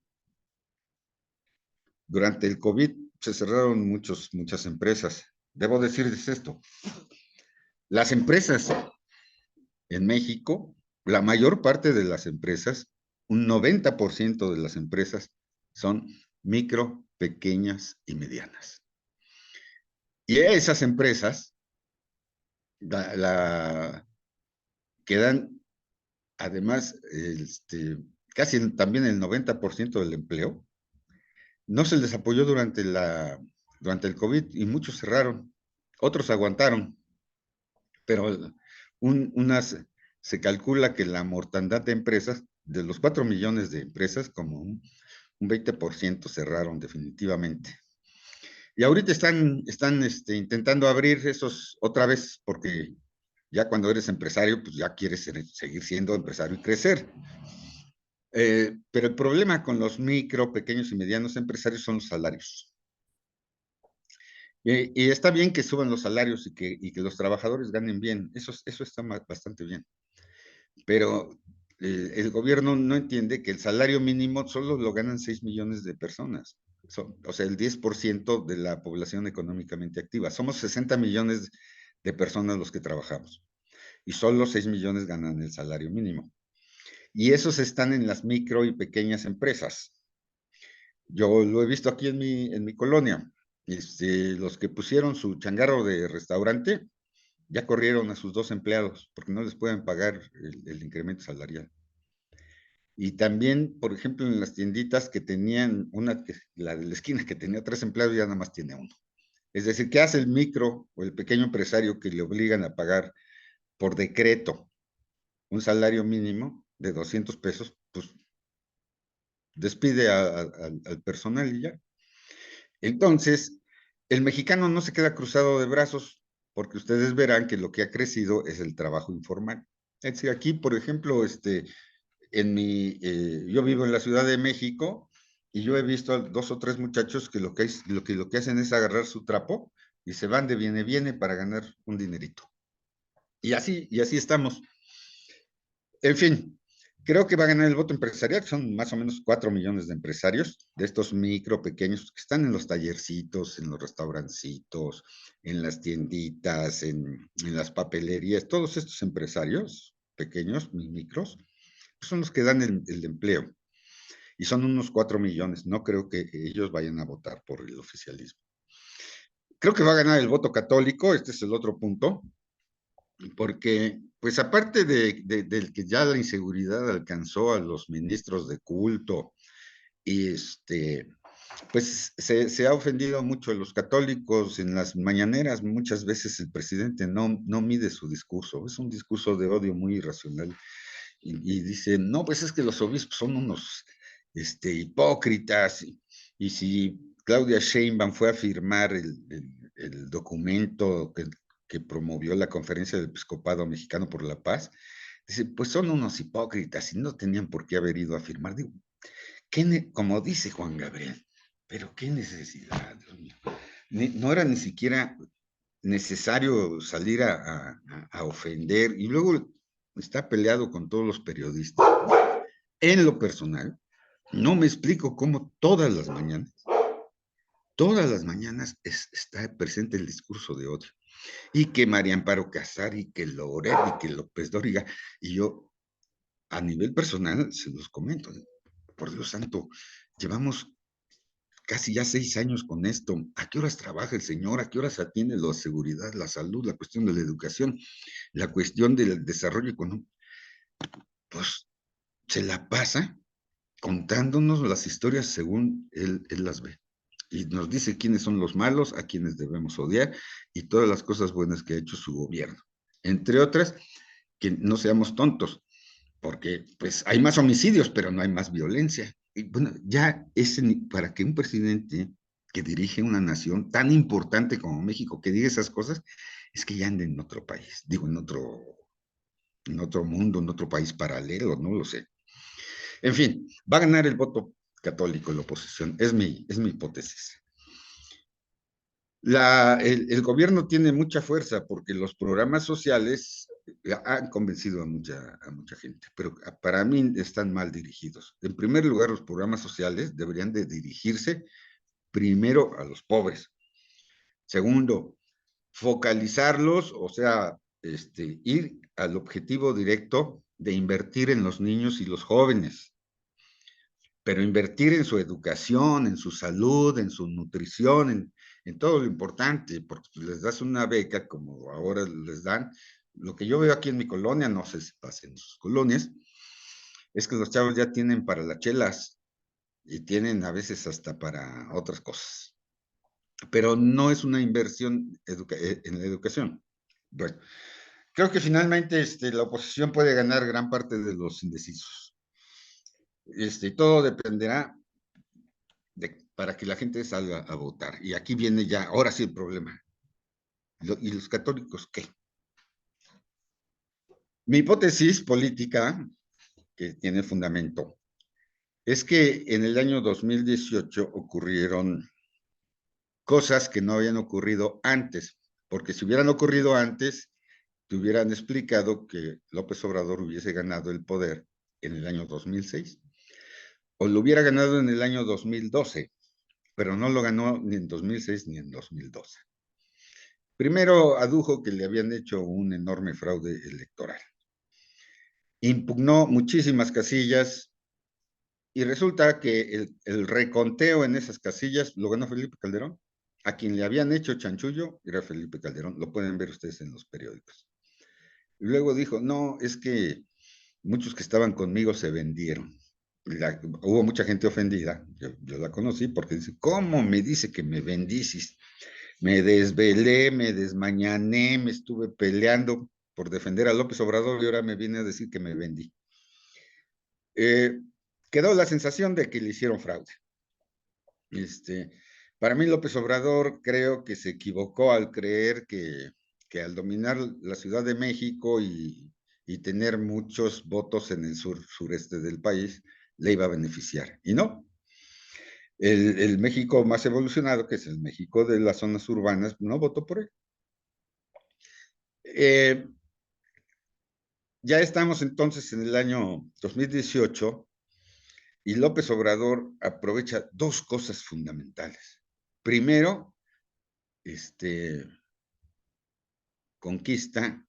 Durante el COVID se cerraron muchas empresas. Debo decirles esto. Las empresas en México, la mayor parte de las empresas, un 90% de las empresas son micro, pequeñas y medianas. Y esas empresas quedan, además, casi también el 90% del empleo, no se les apoyó durante el COVID y muchos cerraron, otros aguantaron, pero se calcula que la mortandad de empresas, de los 4 millones de empresas, como un 20% cerraron definitivamente. Y ahorita están intentando abrir esos otra vez, porque ya cuando eres empresario, pues ya quieres seguir siendo empresario y crecer. Pero el problema con los micro, pequeños y medianos empresarios son los salarios. Y está bien que suban los salarios y que los trabajadores ganen bien, eso está bastante bien. Pero el gobierno no entiende que el salario mínimo solo lo ganan 6 millones de personas. O sea, el 10% de la población económicamente activa. Somos 60 millones de personas los que trabajamos. Y solo 6 millones ganan el salario mínimo. Y esos están en las micro y pequeñas empresas. Yo lo he visto aquí en mi colonia. Los que pusieron su changarro de restaurante ya corrieron a sus 2 empleados porque no les pueden pagar el incremento salarial. Y también, por ejemplo, en las tienditas que tenían la de la esquina que tenía 3 empleados, ya nada más tiene 1. Es decir, ¿qué hace el micro o el pequeño empresario que le obligan a pagar por decreto un salario mínimo de 200 pesos? Pues despide al personal y ya. Entonces, el mexicano no se queda cruzado de brazos, porque ustedes verán que lo que ha crecido es el trabajo informal. Es decir, aquí, por ejemplo, yo vivo en la Ciudad de México y yo he visto a 2 o 3 muchachos que lo que hacen es agarrar su trapo y se van de viene para ganar un dinerito. Y así estamos. En fin, creo que va a ganar el voto empresarial, son más o menos 4 millones de empresarios, de estos micro, pequeños, que están en los tallercitos, en los restaurancitos, en las tienditas, en las papelerías. Todos estos empresarios pequeños, micros, pues son los que dan el empleo. Y son unos 4 millones. No creo que ellos vayan a votar por el oficialismo. Creo que va a ganar el voto católico, este es el otro punto, porque, pues aparte del que ya la inseguridad alcanzó a los ministros de culto, y pues se ha ofendido mucho a los católicos en las mañaneras. Muchas veces el presidente no mide su discurso, es un discurso de odio muy irracional, y dice, no, pues es que los obispos son unos hipócritas, y si Claudia Sheinbaum fue a firmar el documento que promovió la Conferencia del Episcopado Mexicano por la Paz, dice, pues son unos hipócritas y no tenían por qué haber ido a firmar. Digo, como dice Juan Gabriel, pero qué necesidad, Dios mío. No era ni siquiera necesario salir a ofender y luego está peleado con todos los periodistas. En lo personal, no me explico cómo todas las está presente el discurso de odio. Y que María Amparo Casar, y que Loret, y que López Dóriga, y yo, a nivel personal, se los comento, por Dios santo, llevamos casi ya 6 años con esto. ¿A qué horas trabaja el señor? ¿A qué horas atiende la seguridad, la salud, la cuestión de la educación, la cuestión del desarrollo económico? Pues se la pasa contándonos las historias según él las ve. Y nos dice quiénes son los malos, a quienes debemos odiar y todas las cosas buenas que ha hecho su gobierno. Entre otras, que no seamos tontos, porque pues hay más homicidios, pero no hay más violencia. Y bueno, ya para que un presidente que dirige una nación tan importante como México, que diga esas cosas, es que ya ande en otro país, digo, en otro mundo, en otro país paralelo, no lo sé. En fin, va a ganar el voto católico en la oposición, es mi hipótesis. El gobierno tiene mucha fuerza porque los programas sociales han convencido a mucha gente, pero para mí están mal dirigidos. En primer lugar, los programas sociales deberían de dirigirse primero a los pobres. Segundo, focalizarlos, o sea, ir al objetivo directo de invertir en los niños y los jóvenes, pero invertir en su educación, en su salud, en su nutrición, en todo lo importante, porque les das una beca como ahora les dan. Lo que yo veo aquí en mi colonia, no sé si pasa en sus colonias, es que los chavos ya tienen para las chelas y tienen a veces hasta para otras cosas, pero no es una inversión en la educación. Bueno, creo que finalmente la oposición puede ganar gran parte de los indecisos. Todo dependerá para que la gente salga a votar. Y aquí viene ya, ahora sí el problema. ¿Y los católicos qué? Mi hipótesis política, que tiene fundamento, es que en el año 2018 ocurrieron cosas que no habían ocurrido antes, porque si hubieran ocurrido antes, te hubieran explicado que López Obrador hubiese ganado el poder en el año 2006, o lo hubiera ganado en el año 2012, pero no lo ganó ni en 2006 ni en 2012. Primero adujo que le habían hecho un enorme fraude electoral. Impugnó muchísimas casillas y resulta que el reconteo en esas casillas lo ganó Felipe Calderón. A quien le habían hecho chanchullo era Felipe Calderón, lo pueden ver ustedes en los periódicos. Y luego dijo, no, es que muchos que estaban conmigo se vendieron. Hubo mucha gente ofendida, yo la conocí, porque dice, ¿cómo me dice que me vendís? Me desvelé, me desmañané, me estuve peleando por defender a López Obrador y ahora me viene a decir que me vendí. Quedó la sensación de que le hicieron fraude. Para mí López Obrador creo que se equivocó al creer que al dominar la Ciudad de México y tener muchos votos en el sureste del país, le iba a beneficiar. Y no. El México más evolucionado, que es el México de las zonas urbanas, no votó por él. Ya estamos entonces en el año 2018 y López Obrador aprovecha dos cosas fundamentales. Primero, conquista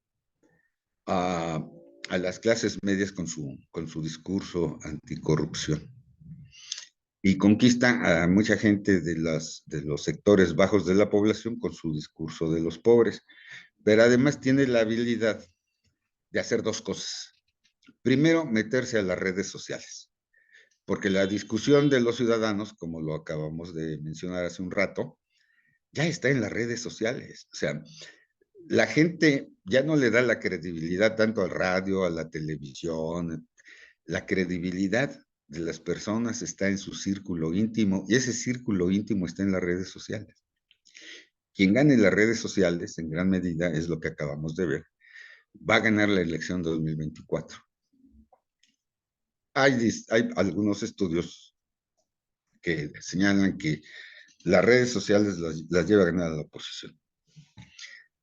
a las clases medias con su discurso anticorrupción y conquista a mucha gente de los sectores bajos de la población con su discurso de los pobres, pero además tiene la habilidad de hacer dos cosas. Primero, meterse a las redes sociales, porque la discusión de los ciudadanos, como lo acabamos de mencionar hace un rato, ya está en las redes sociales. O sea, la gente ya no le da la credibilidad tanto al radio, a la televisión. La credibilidad de las personas está en su círculo íntimo y ese círculo íntimo está en las redes sociales. Quien gane las redes sociales, en gran medida, es lo que acabamos de ver, va a ganar la elección de 2024. Hay algunos estudios que señalan que las redes sociales las lleva a ganar a la oposición.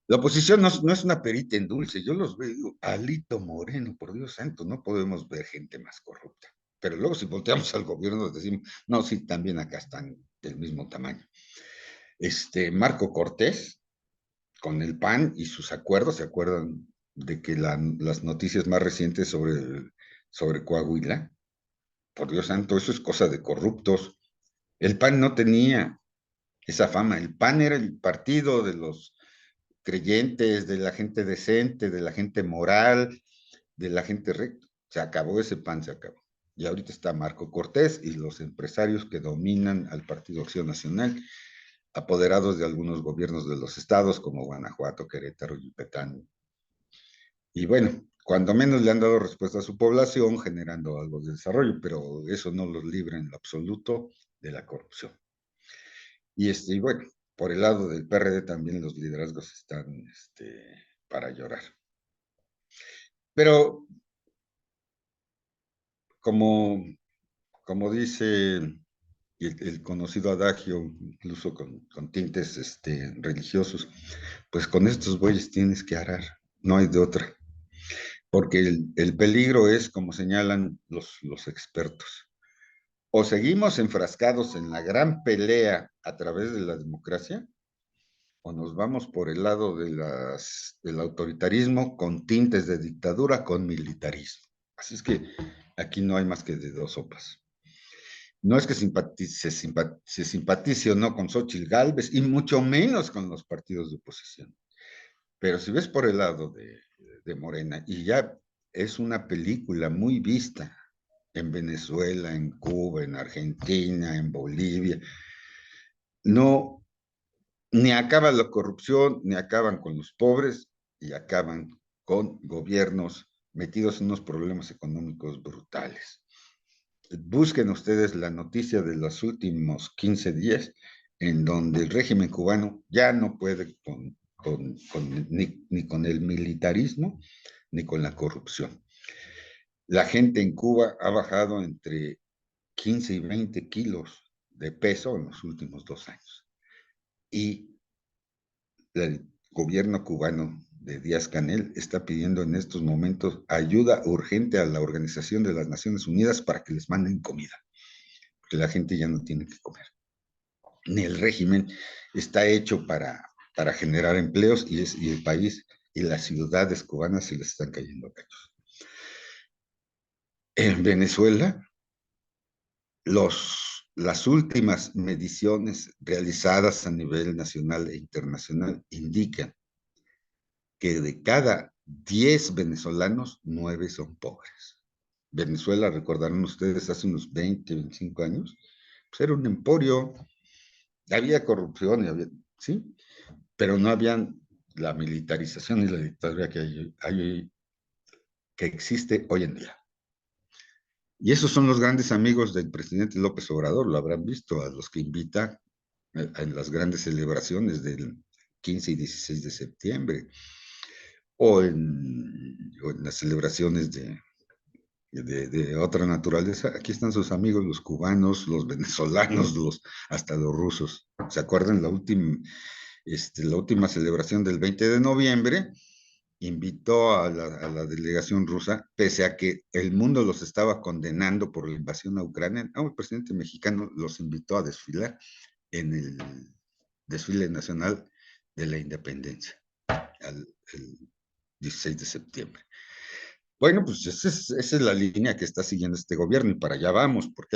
La oposición no es una perita en dulce. Yo los veo, digo, Alito Moreno, por Dios santo, no podemos ver gente más corrupta. Pero luego si volteamos al gobierno decimos, no, sí, también acá están del mismo tamaño. Marco Cortés, con el PAN y sus acuerdos, ¿se acuerdan de que las noticias más recientes sobre Coahuila? Por Dios santo, eso es cosa de corruptos. El PAN no tenía esa fama. El PAN era el partido de los creyentes, de la gente decente, de la gente moral, de la gente recta. Se acabó ese PAN, se acabó. Y ahorita está Marco Cortés y los empresarios que dominan al Partido Acción Nacional, apoderados de algunos gobiernos de los estados como Guanajuato, Querétaro, Yucatán. Y bueno, cuando menos le han dado respuesta a su población, generando algo de desarrollo, pero eso no los libra en lo absoluto de la corrupción. Y bueno, por el lado del PRD también los liderazgos están para llorar. Pero como dice el conocido adagio, incluso con tintes religiosos, pues con estos bueyes tienes que arar, no hay de otra. Porque el peligro es, como señalan los expertos, o seguimos enfrascados en la gran pelea a través de la democracia, o nos vamos por el lado del autoritarismo con tintes de dictadura, con militarismo. Así es que aquí no hay más que de dos sopas. No es que se simpatice o no con Xóchitl Gálvez, y mucho menos con los partidos de oposición. Pero si ves por el lado de Morena, y ya es una película muy vista en Venezuela, en Cuba, en Argentina, en Bolivia, no, ni acaba la corrupción, ni acaban con los pobres, y acaban con gobiernos metidos en unos problemas económicos brutales. Busquen ustedes la noticia de los últimos 15 días, en donde el régimen cubano ya no puede ni con el militarismo, ni con la corrupción. La gente en Cuba ha bajado entre 15 y 20 kilos de peso en los últimos 2 años. Y el gobierno cubano de Díaz-Canel está pidiendo en estos momentos ayuda urgente a la Organización de las Naciones Unidas para que les manden comida, porque la gente ya no tiene que comer. Ni el régimen está hecho para generar empleos, y el país y las ciudades cubanas se les están cayendo a cachos. En Venezuela, las últimas mediciones realizadas a nivel nacional e internacional indican que de cada 10 venezolanos, 9 son pobres. Venezuela, recordarán ustedes, hace unos 20, 25 años, pues era un emporio, había corrupción, ¿sí? Pero no había la militarización y la dictadura que existe hoy en día. Y esos son los grandes amigos del presidente López Obrador, lo habrán visto, a los que invita en las grandes celebraciones del 15 y 16 de septiembre, o en las celebraciones de otra naturaleza. Aquí están sus amigos, los cubanos, los venezolanos, hasta los rusos. ¿Se acuerdan la última celebración del 20 de noviembre? Invitó a la delegación rusa, pese a que el mundo los estaba condenando por la invasión a Ucrania. El presidente mexicano los invitó a desfilar en el desfile nacional de la independencia, el 16 de septiembre. Bueno, pues esa es la línea que está siguiendo este gobierno, y para allá vamos, porque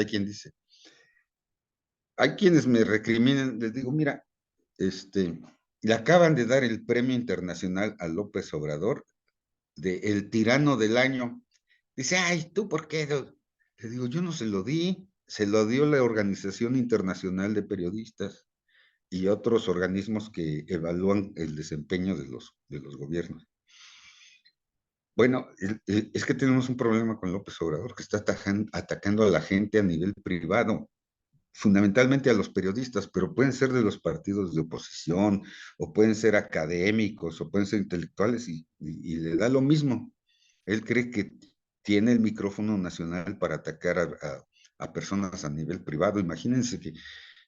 hay quienes me recriminan, les digo, mira, le acaban de dar el premio internacional a López Obrador de el tirano del año. Dice, ay, ¿tú por qué? Le digo, yo no se lo di, se lo dio la Organización Internacional de Periodistas y otros organismos que evalúan el desempeño de los gobiernos. Bueno, es que tenemos un problema con López Obrador, que está atacando a la gente a nivel privado, fundamentalmente a los periodistas, pero pueden ser de los partidos de oposición, o pueden ser académicos, o pueden ser intelectuales, y le da lo mismo. Él cree que tiene el micrófono nacional para atacar a personas a nivel privado. Imagínense que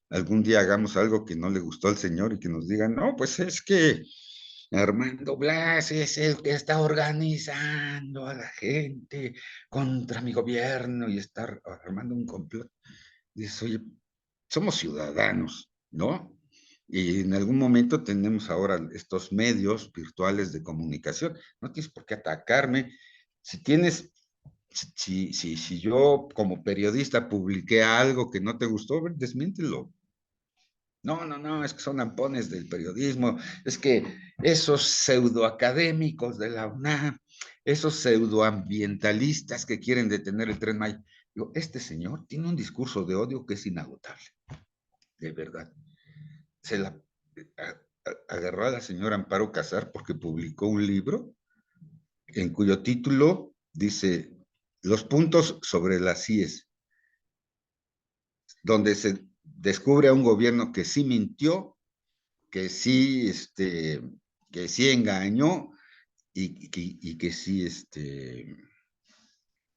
algún día hagamos algo que no le gustó al señor y que nos digan, no, pues es que Armando Blas es el que está organizando a la gente contra mi gobierno y está armando un complot. Dices, oye, somos ciudadanos, ¿no? Y en algún momento tenemos ahora estos medios virtuales de comunicación. No tienes por qué atacarme. Si tienes, si yo como periodista publiqué algo que no te gustó, desmiéntelo. No, es que son ampones del periodismo, es que esos pseudoacadémicos de la UNAM, esos pseudoambientalistas que quieren detener el Tren Maya. Digo, este señor tiene un discurso de odio que es inagotable, de verdad. Se la agarró a la señora Amparo Casar porque publicó un libro en cuyo título dice Los puntos sobre las IES, donde se descubre a un gobierno que sí mintió, que sí engañó y que sí,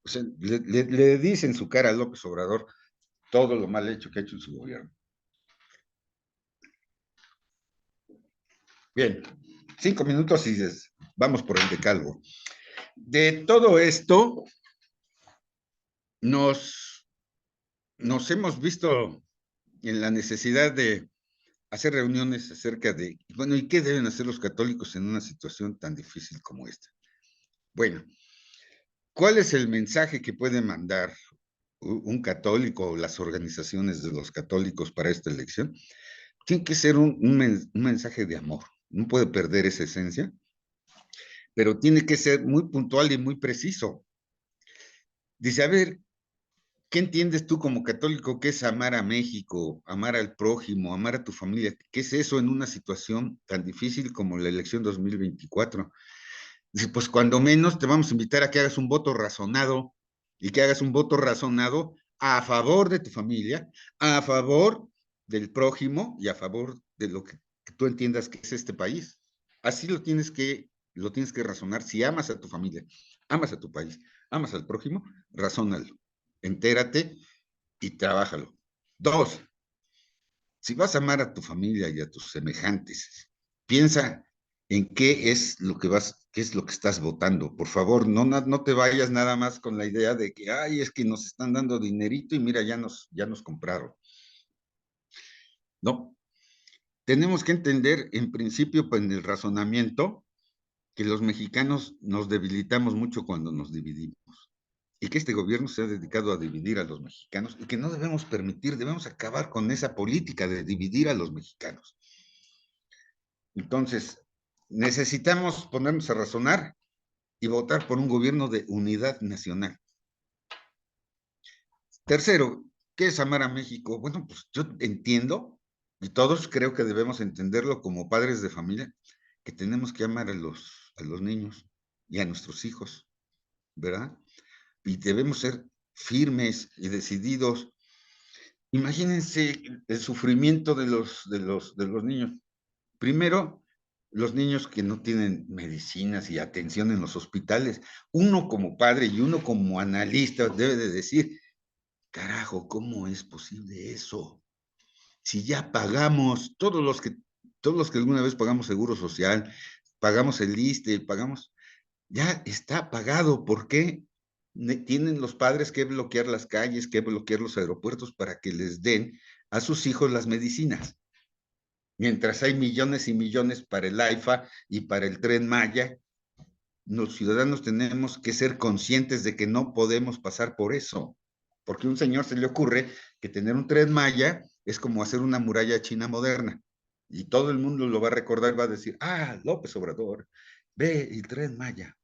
o sea, le dice en su cara a López Obrador todo lo mal hecho que ha hecho en su gobierno. Bien, 5 minutos y vamos por el decálogo. De todo esto, nos hemos visto en la necesidad de hacer reuniones acerca de, bueno, ¿y qué deben hacer los católicos en una situación tan difícil como esta? Bueno, ¿cuál es el mensaje que puede mandar un católico o las organizaciones de los católicos para esta elección? Tiene que ser un mensaje de amor. No puede perder esa esencia, pero tiene que ser muy puntual y muy preciso. Dice, a ver, ¿qué entiendes tú como católico que es amar a México, amar al prójimo, amar a tu familia? ¿Qué es eso en una situación tan difícil como la elección 2024? Dice, pues cuando menos te vamos a invitar a que hagas un voto razonado y que hagas un voto razonado a favor de tu familia, a favor del prójimo y a favor de lo que tú entiendas que es este país. Así lo tienes que razonar. Si amas a tu familia, amas a tu país, amas al prójimo, razónalo, entérate y trabájalo. 2, si vas a amar a tu familia y a tus semejantes, piensa en qué es lo que qué es lo que estás votando. Por favor, no te vayas nada más con la idea de que, ay, es que nos están dando dinerito y mira, ya nos compraron. No, tenemos que entender en principio, pues en el razonamiento, que los mexicanos nos debilitamos mucho cuando nos dividimos. Y que este gobierno se ha dedicado a dividir a los mexicanos y que no debemos permitir, debemos acabar con esa política de dividir a los mexicanos. Entonces, necesitamos ponernos a razonar y votar por un gobierno de unidad nacional. Tercero, ¿qué es amar a México? Bueno, pues yo entiendo, y todos creo que debemos entenderlo como padres de familia, que tenemos que amar a los niños y a nuestros hijos, ¿verdad? Y debemos ser firmes y decididos. Imagínense el sufrimiento de los niños. Primero, los niños que no tienen medicinas y atención en los hospitales. Uno como padre y uno como analista debe de decir, carajo, ¿cómo es posible eso? Si ya pagamos, todos los que alguna vez pagamos seguro social, pagamos el ISSSTE, ya está pagado. ¿Por qué tienen los padres que bloquear las calles, que bloquear los aeropuertos para que les den a sus hijos las medicinas? Mientras hay millones y millones para el AIFA y para el Tren Maya, los ciudadanos tenemos que ser conscientes de que no podemos pasar por eso, porque a un señor se le ocurre que tener un Tren Maya es como hacer una muralla china moderna, y todo el mundo lo va a recordar, va a decir, ah, López Obrador, ve el Tren Maya.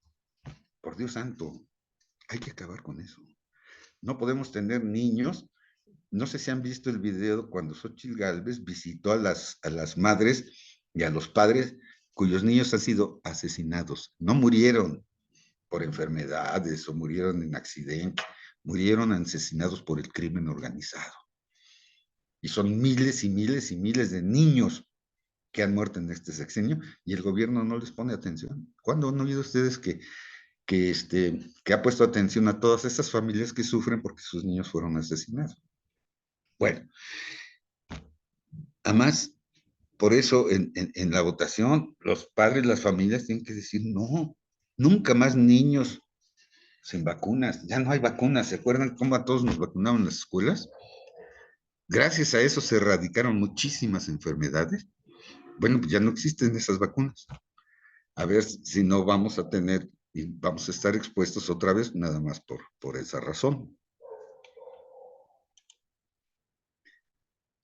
Por Dios santo, hay que acabar con eso. No podemos tener niños. No sé si han visto el video cuando Xóchitl Gálvez visitó a las madres y a los padres cuyos niños han sido asesinados. No murieron por enfermedades o murieron en accidentes, murieron asesinados por el crimen organizado. Y son miles y miles y miles de niños que han muerto en este sexenio y el gobierno no les pone atención. ¿Cuándo han oído ustedes que ha puesto atención a todas esas familias que sufren porque sus niños fueron asesinados? Bueno, además, por eso en la votación, los padres, las familias tienen que decir, no, nunca más niños sin vacunas, ya no hay vacunas. ¿Se acuerdan cómo a todos nos vacunaban en las escuelas? Gracias a eso se erradicaron muchísimas enfermedades. Bueno, pues ya no existen esas vacunas. A ver si no vamos a tener y vamos a estar expuestos otra vez, nada más por esa razón.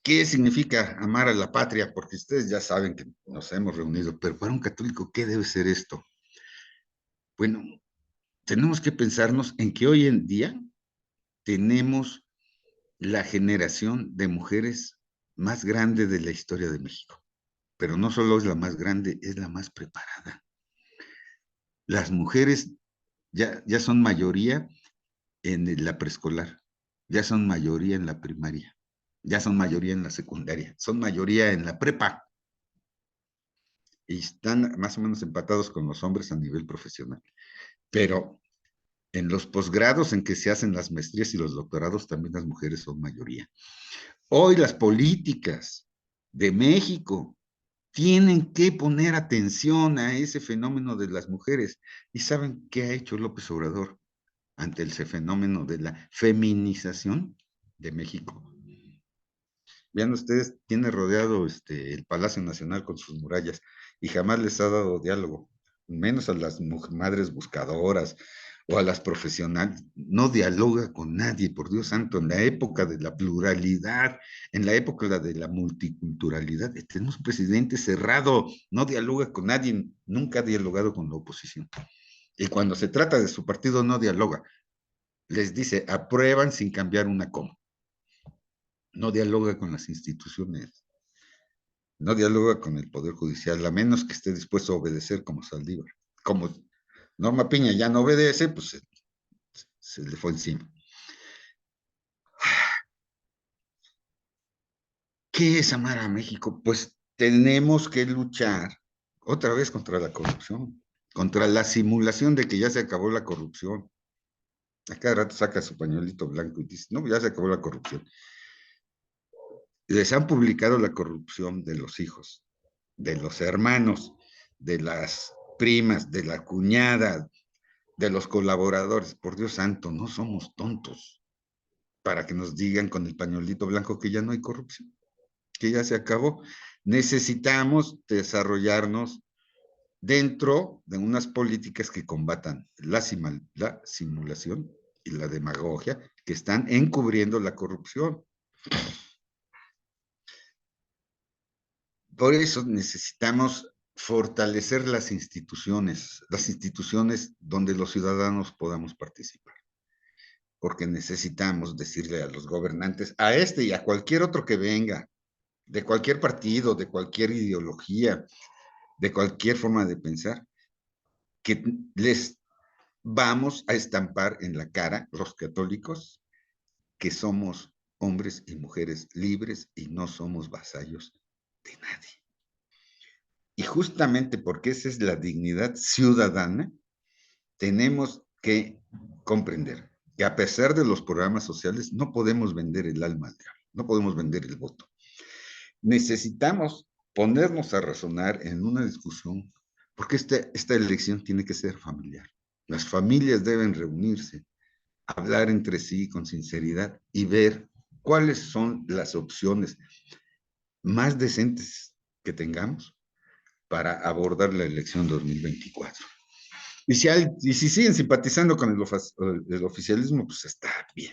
¿Qué significa amar a la patria? Porque ustedes ya saben que nos hemos reunido, pero para un católico, ¿qué debe ser esto? Bueno, tenemos que pensarnos en que hoy en día tenemos la generación de mujeres más grande de la historia de México. Pero no solo es la más grande, es la más preparada. Las mujeres ya son mayoría en la preescolar, ya son mayoría en la primaria, ya son mayoría en la secundaria, son mayoría en la prepa. Y están más o menos empatados con los hombres a nivel profesional. Pero en los posgrados en que se hacen las maestrías y los doctorados, también las mujeres son mayoría. Hoy las políticas de México tienen que poner atención a ese fenómeno de las mujeres. ¿Y saben qué ha hecho López Obrador ante ese fenómeno de la feminización de México? Vean ustedes, tiene rodeado el Palacio Nacional con sus murallas y jamás les ha dado diálogo, menos a las madres buscadoras o a las profesionales. No dialoga con nadie, por Dios santo, en la época de la pluralidad, en la época de la multiculturalidad. Tenemos un presidente cerrado, no dialoga con nadie, nunca ha dialogado con la oposición. Y cuando se trata de su partido, no dialoga. Les dice, aprueban sin cambiar una coma. No dialoga con las instituciones, no dialoga con el Poder Judicial, a menos que esté dispuesto a obedecer como Saldívar. Como Norma Piña ya no obedece, pues se le fue encima. ¿Qué es amar a México? Pues tenemos que luchar otra vez contra la corrupción, contra la simulación de que ya se acabó la corrupción. A cada rato saca su pañuelito blanco y dice, no, ya se acabó la corrupción. Les han publicado la corrupción de los hijos, de los hermanos, de las primas, de la cuñada, de los colaboradores. Por Dios santo, no somos tontos para que nos digan con el pañuelito blanco que ya no hay corrupción, que ya se acabó. Necesitamos desarrollarnos dentro de unas políticas que combatan la simulación y la demagogia que están encubriendo la corrupción. Por eso necesitamos fortalecer las instituciones donde los ciudadanos podamos participar. Porque necesitamos decirle a los gobernantes, a este y a cualquier otro que venga, de cualquier partido, de cualquier ideología, de cualquier forma de pensar, que les vamos a estampar en la cara, los católicos, que somos hombres y mujeres libres y no somos vasallos de nadie. Y justamente porque esa es la dignidad ciudadana, tenemos que comprender que a pesar de los programas sociales, no podemos vender el alma al diablo, no podemos vender el voto. Necesitamos ponernos a razonar en una discusión, porque esta elección tiene que ser familiar. Las familias deben reunirse, hablar entre sí con sinceridad y ver cuáles son las opciones más decentes que tengamos para abordar la elección 2024. Y si siguen simpatizando con el oficialismo, pues está bien.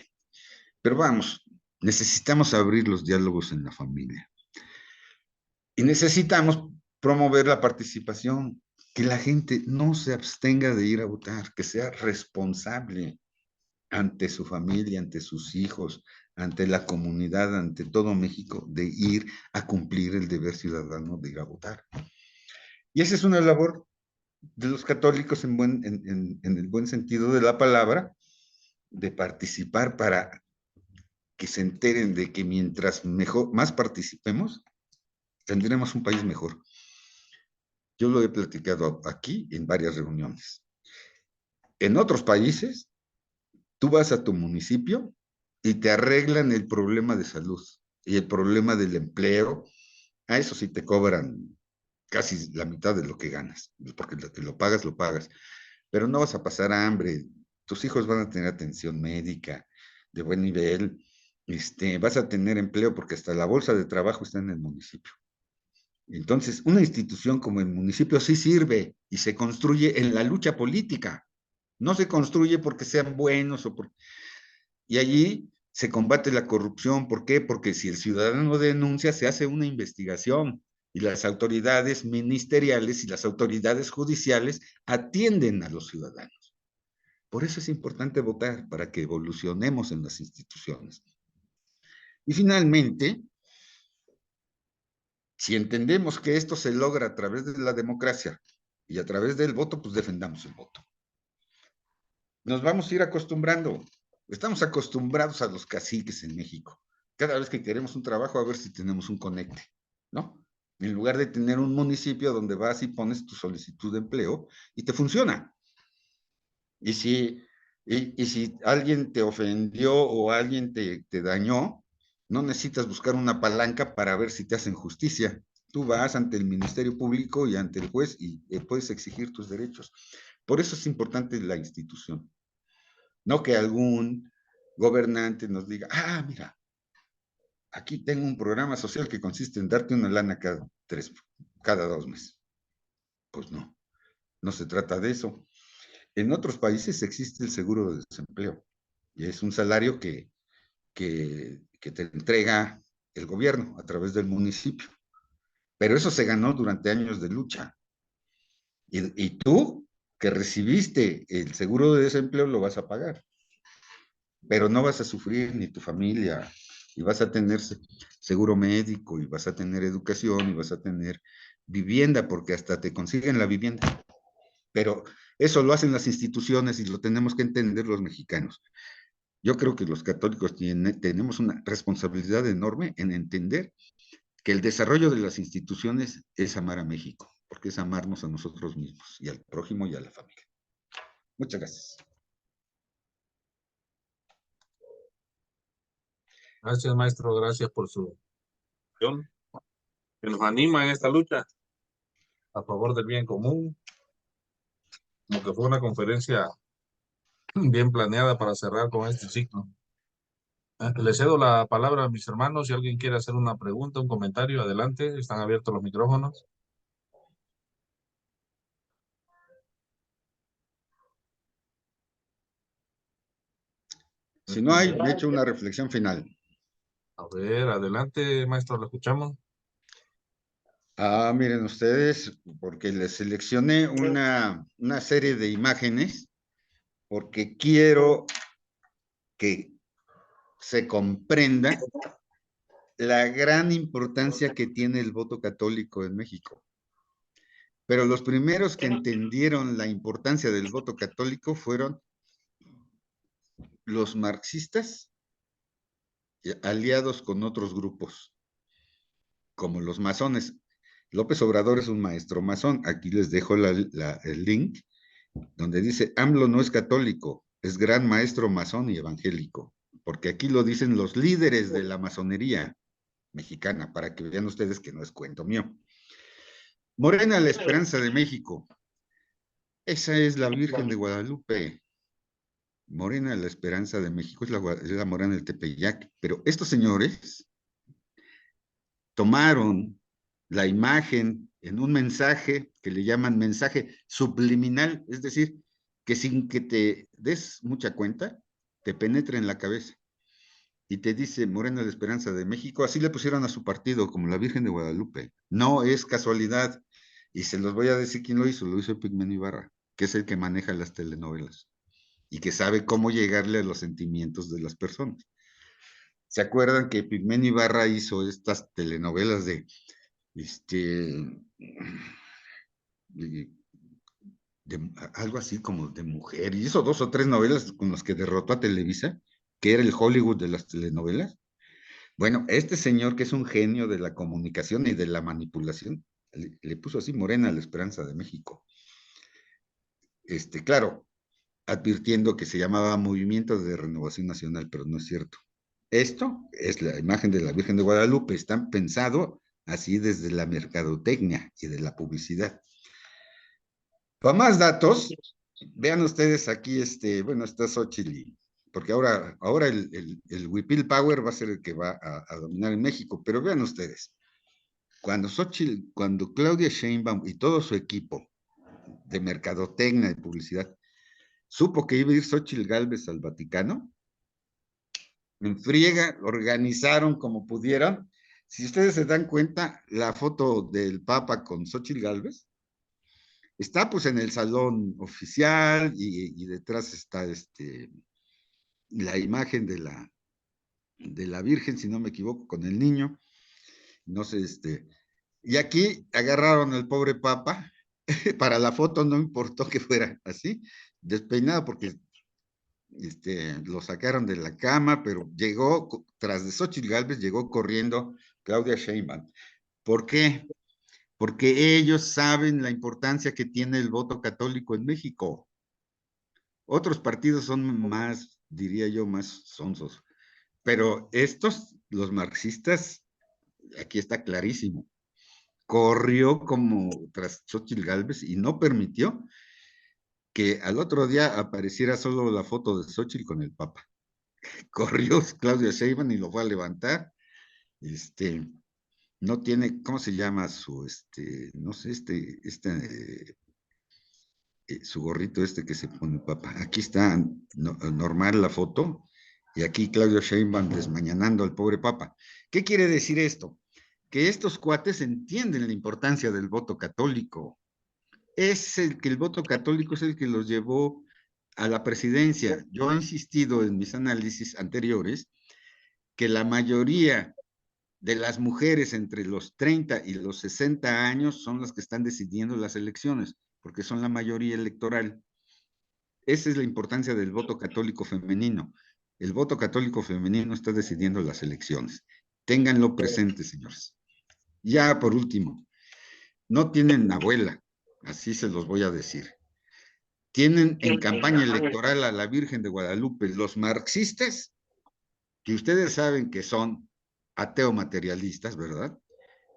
Pero vamos, necesitamos abrir los diálogos en la familia. Y necesitamos promover la participación, que la gente no se abstenga de ir a votar, que sea responsable ante su familia, ante sus hijos, ante la comunidad, ante todo México, de ir a cumplir el deber ciudadano de ir a votar. Y esa es una labor de los católicos en el buen sentido de la palabra, de participar para que se enteren de que mientras más participemos, tendremos un país mejor. Yo lo he platicado aquí en varias reuniones. En otros países, tú vas a tu municipio y te arreglan el problema de salud y el problema del empleo A eso sí te cobran casi la mitad de lo que ganas, porque lo que lo pagas, pero no vas a pasar hambre, tus hijos van a tener atención médica de buen nivel, vas a tener empleo porque hasta la bolsa de trabajo está en el municipio. Entonces, una institución como el municipio sí sirve y se construye en la lucha política, no se construye porque sean buenos o por... Y allí se combate la corrupción. ¿Por qué? Porque si el ciudadano denuncia, se hace una investigación y las autoridades ministeriales y las autoridades judiciales atienden a los ciudadanos. Por eso es importante votar, para que evolucionemos en las instituciones. Y finalmente, si entendemos que esto se logra a través de la democracia y a través del voto, pues defendamos el voto. Nos vamos a ir acostumbrando. Estamos acostumbrados a los caciques en México. Cada vez que queremos un trabajo, a ver si tenemos un conecte, ¿no? En lugar de tener un municipio donde vas y pones tu solicitud de empleo y te funciona. Y si alguien te ofendió o alguien te dañó, no necesitas buscar una palanca para ver si te hacen justicia. Tú vas ante el Ministerio Público y ante el juez y puedes exigir tus derechos. Por eso es importante la institución. No que algún gobernante nos diga, mira, aquí tengo un programa social que consiste en darte una lana cada 2 meses. Pues no, no se trata de eso. En otros países existe el seguro de desempleo y es un salario que te entrega el gobierno a través del municipio. Pero eso se ganó durante años de lucha. Y tú, que recibiste el seguro de desempleo, lo vas a pagar. Pero no vas a sufrir ni tu familia, y vas a tener seguro médico, y vas a tener educación, y vas a tener vivienda, porque hasta te consiguen la vivienda. Pero eso lo hacen las instituciones y lo tenemos que entender los mexicanos. Yo creo que los católicos tenemos una responsabilidad enorme en entender que el desarrollo de las instituciones es amar a México, porque es amarnos a nosotros mismos, y al prójimo y a la familia. Muchas gracias. Gracias, maestro. Gracias por su acción, que nos anima en esta lucha a favor del bien común. Como que fue una conferencia bien planeada para cerrar con este ciclo. Le cedo la palabra a mis hermanos. Si alguien quiere hacer una pregunta, un comentario, adelante. Están abiertos los micrófonos. Si no hay, me he hecho una reflexión final. A ver, adelante, maestro, lo escuchamos. Miren ustedes, porque les seleccioné una serie de imágenes, porque quiero que se comprenda la gran importancia que tiene el voto católico en México. Pero los primeros que entendieron la importancia del voto católico fueron los marxistas, aliados con otros grupos, como los masones. López Obrador es un maestro masón. Aquí les dejo el link, donde dice, AMLO no es católico, es gran maestro masón y evangélico, porque aquí lo dicen los líderes de la masonería mexicana, para que vean ustedes que no es cuento mío. Morena, la esperanza de México. Esa es la Virgen de Guadalupe. Morena, la esperanza de México, es la Morena del Tepeyac. Pero estos señores tomaron la imagen en un mensaje que le llaman mensaje subliminal, es decir, que sin que te des mucha cuenta, te penetra en la cabeza y te dice Morena, la esperanza de México. Así le pusieron a su partido, como la Virgen de Guadalupe. No es casualidad, y se los voy a decir quién lo hizo Pigmenio Ibarra, que es el que maneja las telenovelas y que sabe cómo llegarle a los sentimientos de las personas. ¿Se acuerdan que Pigmenio Ibarra hizo estas telenovelas de algo así como de mujer, y hizo 2 o 3 novelas con las que derrotó a Televisa, que era el Hollywood de las telenovelas? Bueno, este señor, que es un genio de la comunicación y de la manipulación, le puso así Morena, la esperanza de México. Claro, advirtiendo que se llamaba Movimiento de Renovación Nacional, pero no es cierto. Esto es la imagen de la Virgen de Guadalupe, está pensado así desde la mercadotecnia y de la publicidad. Para más datos, vean ustedes aquí, bueno, está Xochitl, porque ahora el Huipil Power va a ser el que va a dominar en México, pero vean ustedes, cuando Claudia Sheinbaum y todo su equipo de mercadotecnia y publicidad supo que iba a ir Xochitl Gálvez al Vaticano, en friega, organizaron como pudieron. Si ustedes se dan cuenta, la foto del Papa con Xochitl Gálvez está pues en el salón oficial y detrás está la imagen de la Virgen, si no me equivoco, con el niño. No sé, y aquí agarraron al pobre Papa. Para la foto no importó que fuera así, despeinado, porque lo sacaron de la cama, pero llegó, tras de Xochitl Gálvez, llegó corriendo Claudia Sheinbaum. ¿Por qué? Porque ellos saben la importancia que tiene el voto católico en México. Otros partidos son más, diría yo, más sonsos. Pero estos, los marxistas, aquí está clarísimo, corrió como tras Xochitl Gálvez y no permitió que al otro día apareciera solo la foto de Xochitl con el Papa. Corrió Claudia Sheinbaum y lo fue a levantar. No tiene, ¿cómo se llama su, no sé, su gorrito que se pone Papa? Aquí está normal la foto, y aquí Claudio Sheinbaum desmañanando al pobre Papa. ¿Qué quiere decir esto? Que estos cuates entienden la importancia del voto católico. El voto católico es el que los llevó a la presidencia. Yo he insistido en mis análisis anteriores que la mayoría de las mujeres entre los 30 y los 60 años son las que están decidiendo las elecciones, porque son la mayoría electoral. Esa es la importancia del voto católico femenino. El voto católico femenino está decidiendo las elecciones. Ténganlo presente, señores. Ya por último, no tienen abuela, así se los voy a decir. Tienen en campaña electoral a la Virgen de Guadalupe. Los marxistas, que ustedes saben que son ateo materialistas, ¿verdad?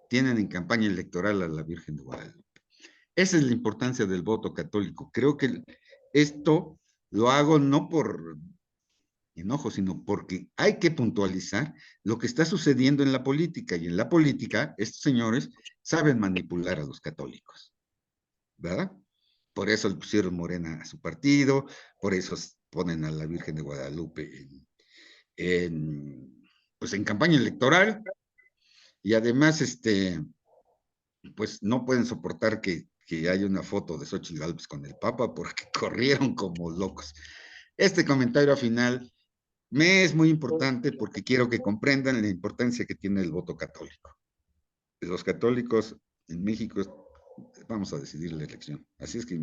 Tienen en campaña electoral a la Virgen de Guadalupe. Esa es la importancia del voto católico. Creo que esto lo hago no por enojo, sino porque hay que puntualizar lo que está sucediendo en la política. Y en la política, estos señores saben manipular a los católicos, ¿verdad? Por eso le pusieron Morena a su partido, por eso ponen a la Virgen de Guadalupe pues en campaña electoral, y además, pues no pueden soportar que haya una foto de Xochitl Gálvez con el Papa porque corrieron como locos. Este comentario final me es muy importante porque quiero que comprendan la importancia que tiene el voto católico. Los católicos en México vamos a decidir la elección. Así es que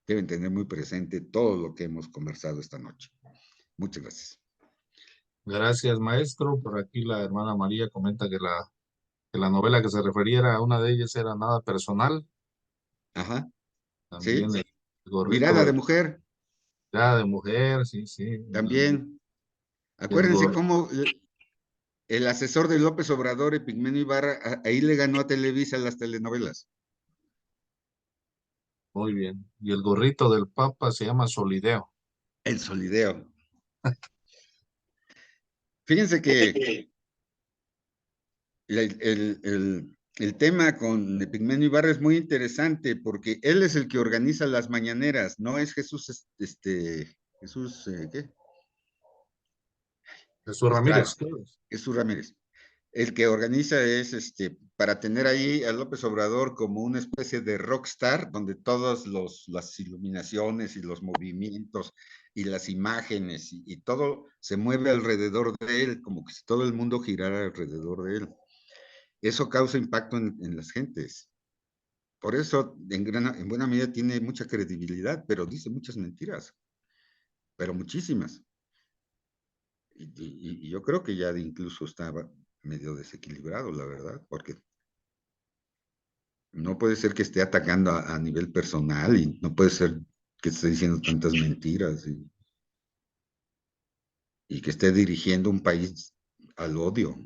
deben tener muy presente todo lo que hemos conversado esta noche. Muchas gracias. Gracias, maestro. Por aquí la hermana María comenta que la novela que se referiera a una de ellas era Nada Personal. Ajá, También sí. el gorrito Mirada de del mujer, ya de mujer, sí, sí. también. El Acuérdense gorro. cómo el asesor de López Obrador, Epigmenio Ibarra, ahí le ganó a Televisa las telenovelas. Muy bien. Y el gorrito del Papa se llama Solideo. El solideo. Fíjense que el tema con Epigmenio Ibarra es muy interesante porque él es el que organiza las mañaneras, no es Jesús, ¿qué? Jesús Estrada, Ramírez. Jesús Ramírez. El que organiza es para tener ahí a López Obrador como una especie de rockstar, donde todas las iluminaciones y los movimientos y las imágenes y todo se mueve alrededor de él, como que si todo el mundo girara alrededor de él. Eso causa impacto en las gentes. Por eso, en buena medida, tiene mucha credibilidad, pero dice muchas mentiras, pero muchísimas. Y yo creo que ya incluso estaba medio desequilibrado, la verdad, porque no puede ser que esté atacando a nivel personal y no puede ser que esté diciendo tantas mentiras y que esté dirigiendo un país al odio.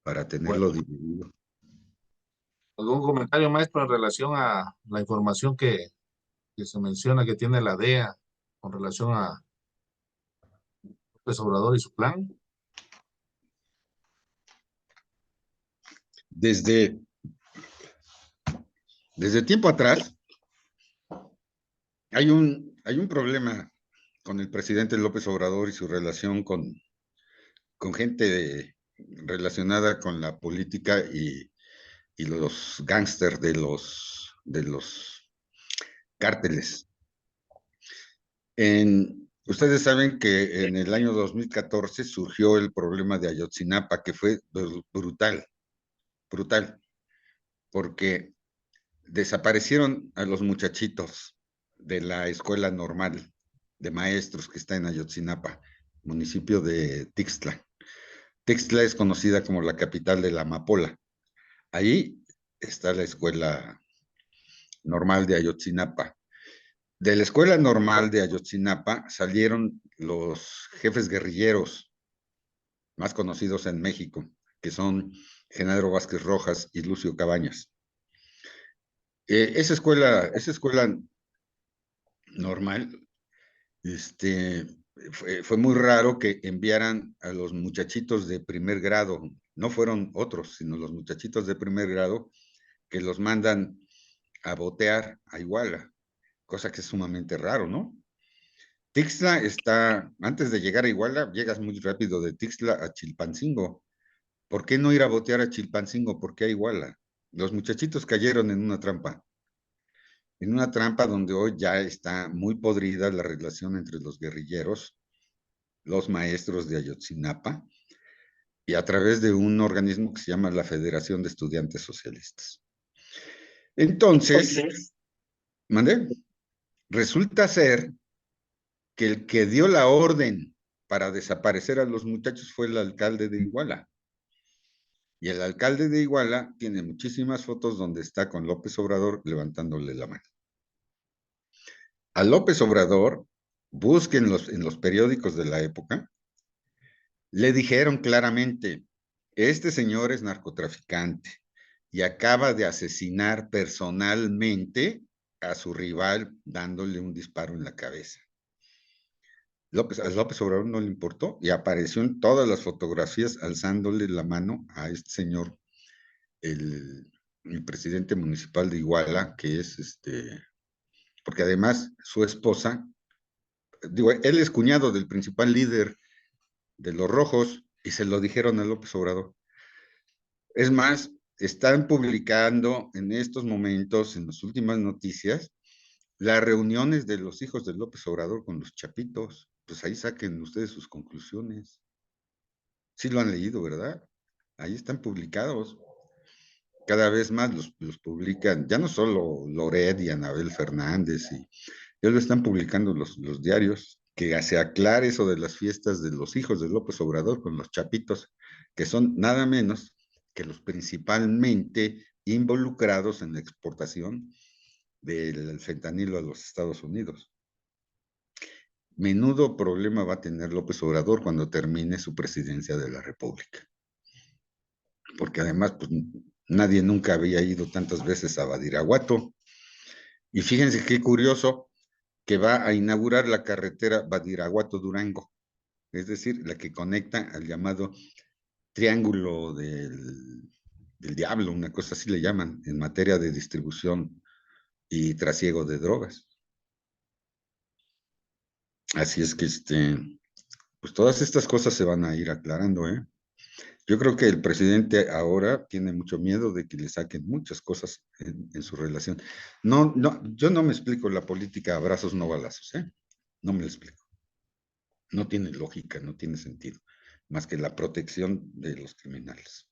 para tenerlo dividido. ¿Algún comentario, maestro, en relación a la información que se menciona que tiene la DEA con relación a López Obrador y su plan? Desde tiempo atrás hay un problema con el presidente López Obrador y su relación con gente relacionada con la política y los gángsters de los cárteles. Ustedes saben que en el año 2014 surgió el problema de Ayotzinapa, que fue brutal, porque desaparecieron a los muchachitos de la escuela normal de maestros que está en Ayotzinapa, municipio de Tixtla. Tixtla es conocida como la capital de la amapola. Ahí está la escuela normal de Ayotzinapa. De la escuela normal de Ayotzinapa salieron los jefes guerrilleros más conocidos en México, que son Genaro Vázquez Rojas y Lucio Cabañas. Esa escuela normal, fue muy raro que enviaran a los muchachitos de primer grado, no fueron otros, sino los muchachitos de primer grado, que los mandan a botear a Iguala, cosa que es sumamente raro, ¿no? Tixtla está, antes de llegar a Iguala, llegas muy rápido de Tixtla a Chilpancingo. ¿Por qué no ir a botear a Chilpancingo? ¿Por qué a Iguala? Los muchachitos cayeron en una trampa donde hoy ya está muy podrida la relación entre los guerrilleros, los maestros de Ayotzinapa, y a través de un organismo que se llama la Federación de Estudiantes Socialistas. Entonces, ¿mandé? Resulta ser que el que dio la orden para desaparecer a los muchachos fue el alcalde de Iguala. Y el alcalde de Iguala tiene muchísimas fotos donde está con López Obrador levantándole la mano. A López Obrador, busquen en los periódicos de la época, le dijeron claramente, este señor es narcotraficante y acaba de asesinar personalmente a su rival dándole un disparo en la cabeza. A López Obrador no le importó y apareció en todas las fotografías alzándole la mano a este señor, el presidente municipal de Iguala, que es porque además su esposa, digo, él es cuñado del principal líder de los rojos y se lo dijeron a López Obrador. Es más, están publicando en estos momentos, en las últimas noticias, las reuniones de los hijos de López Obrador con los chapitos. Pues ahí saquen ustedes sus conclusiones. Sí lo han leído, ¿verdad? Ahí están publicados. Cada vez más los publican, ya no solo Loret y Anabel Fernández, ya lo están publicando los diarios, que se aclare eso de las fiestas de los hijos de López Obrador con los chapitos, que son nada menos que los principalmente involucrados en la exportación del fentanilo a los Estados Unidos. Menudo problema va a tener López Obrador cuando termine su presidencia de la República. Porque además, pues, nadie nunca había ido tantas veces a Badiraguato. Y fíjense qué curioso que va a inaugurar la carretera Badiraguato-Durango, es decir, la que conecta al llamado Triángulo del Diablo, una cosa así le llaman, en materia de distribución y trasiego de drogas. Así es que pues todas estas cosas se van a ir aclarando, ¿eh? Yo creo que el presidente ahora tiene mucho miedo de que le saquen muchas cosas en su relación. No, yo no me explico la política abrazos no balazos, ¿eh? No me lo explico. No tiene lógica, no tiene sentido, más que la protección de los criminales.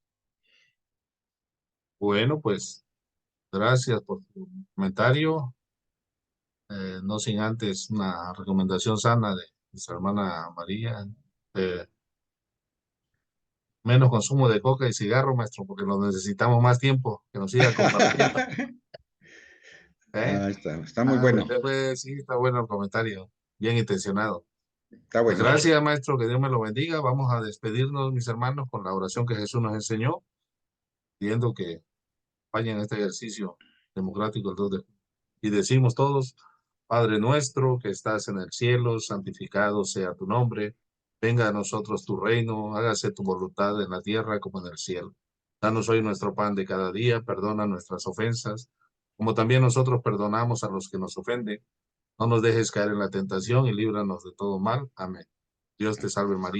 Bueno, pues gracias por tu comentario. No sin antes una recomendación sana de nuestra hermana María. Menos consumo de coca y cigarro, maestro, porque nos necesitamos más tiempo que nos siga compartiendo. ¿Eh? Está muy bueno. Sí, está bueno el comentario, bien intencionado. Está Pues bueno. gracias, maestro, que Dios me lo bendiga. Vamos a despedirnos, mis hermanos, con la oración que Jesús nos enseñó, pidiendo que vayan a este ejercicio democrático el 2 de junio. Y decimos todos, Padre nuestro que estás en el cielo, santificado sea tu nombre. Venga a nosotros tu reino, hágase tu voluntad en la tierra como en el cielo. Danos hoy nuestro pan de cada día, perdona nuestras ofensas, como también nosotros perdonamos a los que nos ofenden. No nos dejes caer en la tentación y líbranos de todo mal. Amén. Dios te salve María.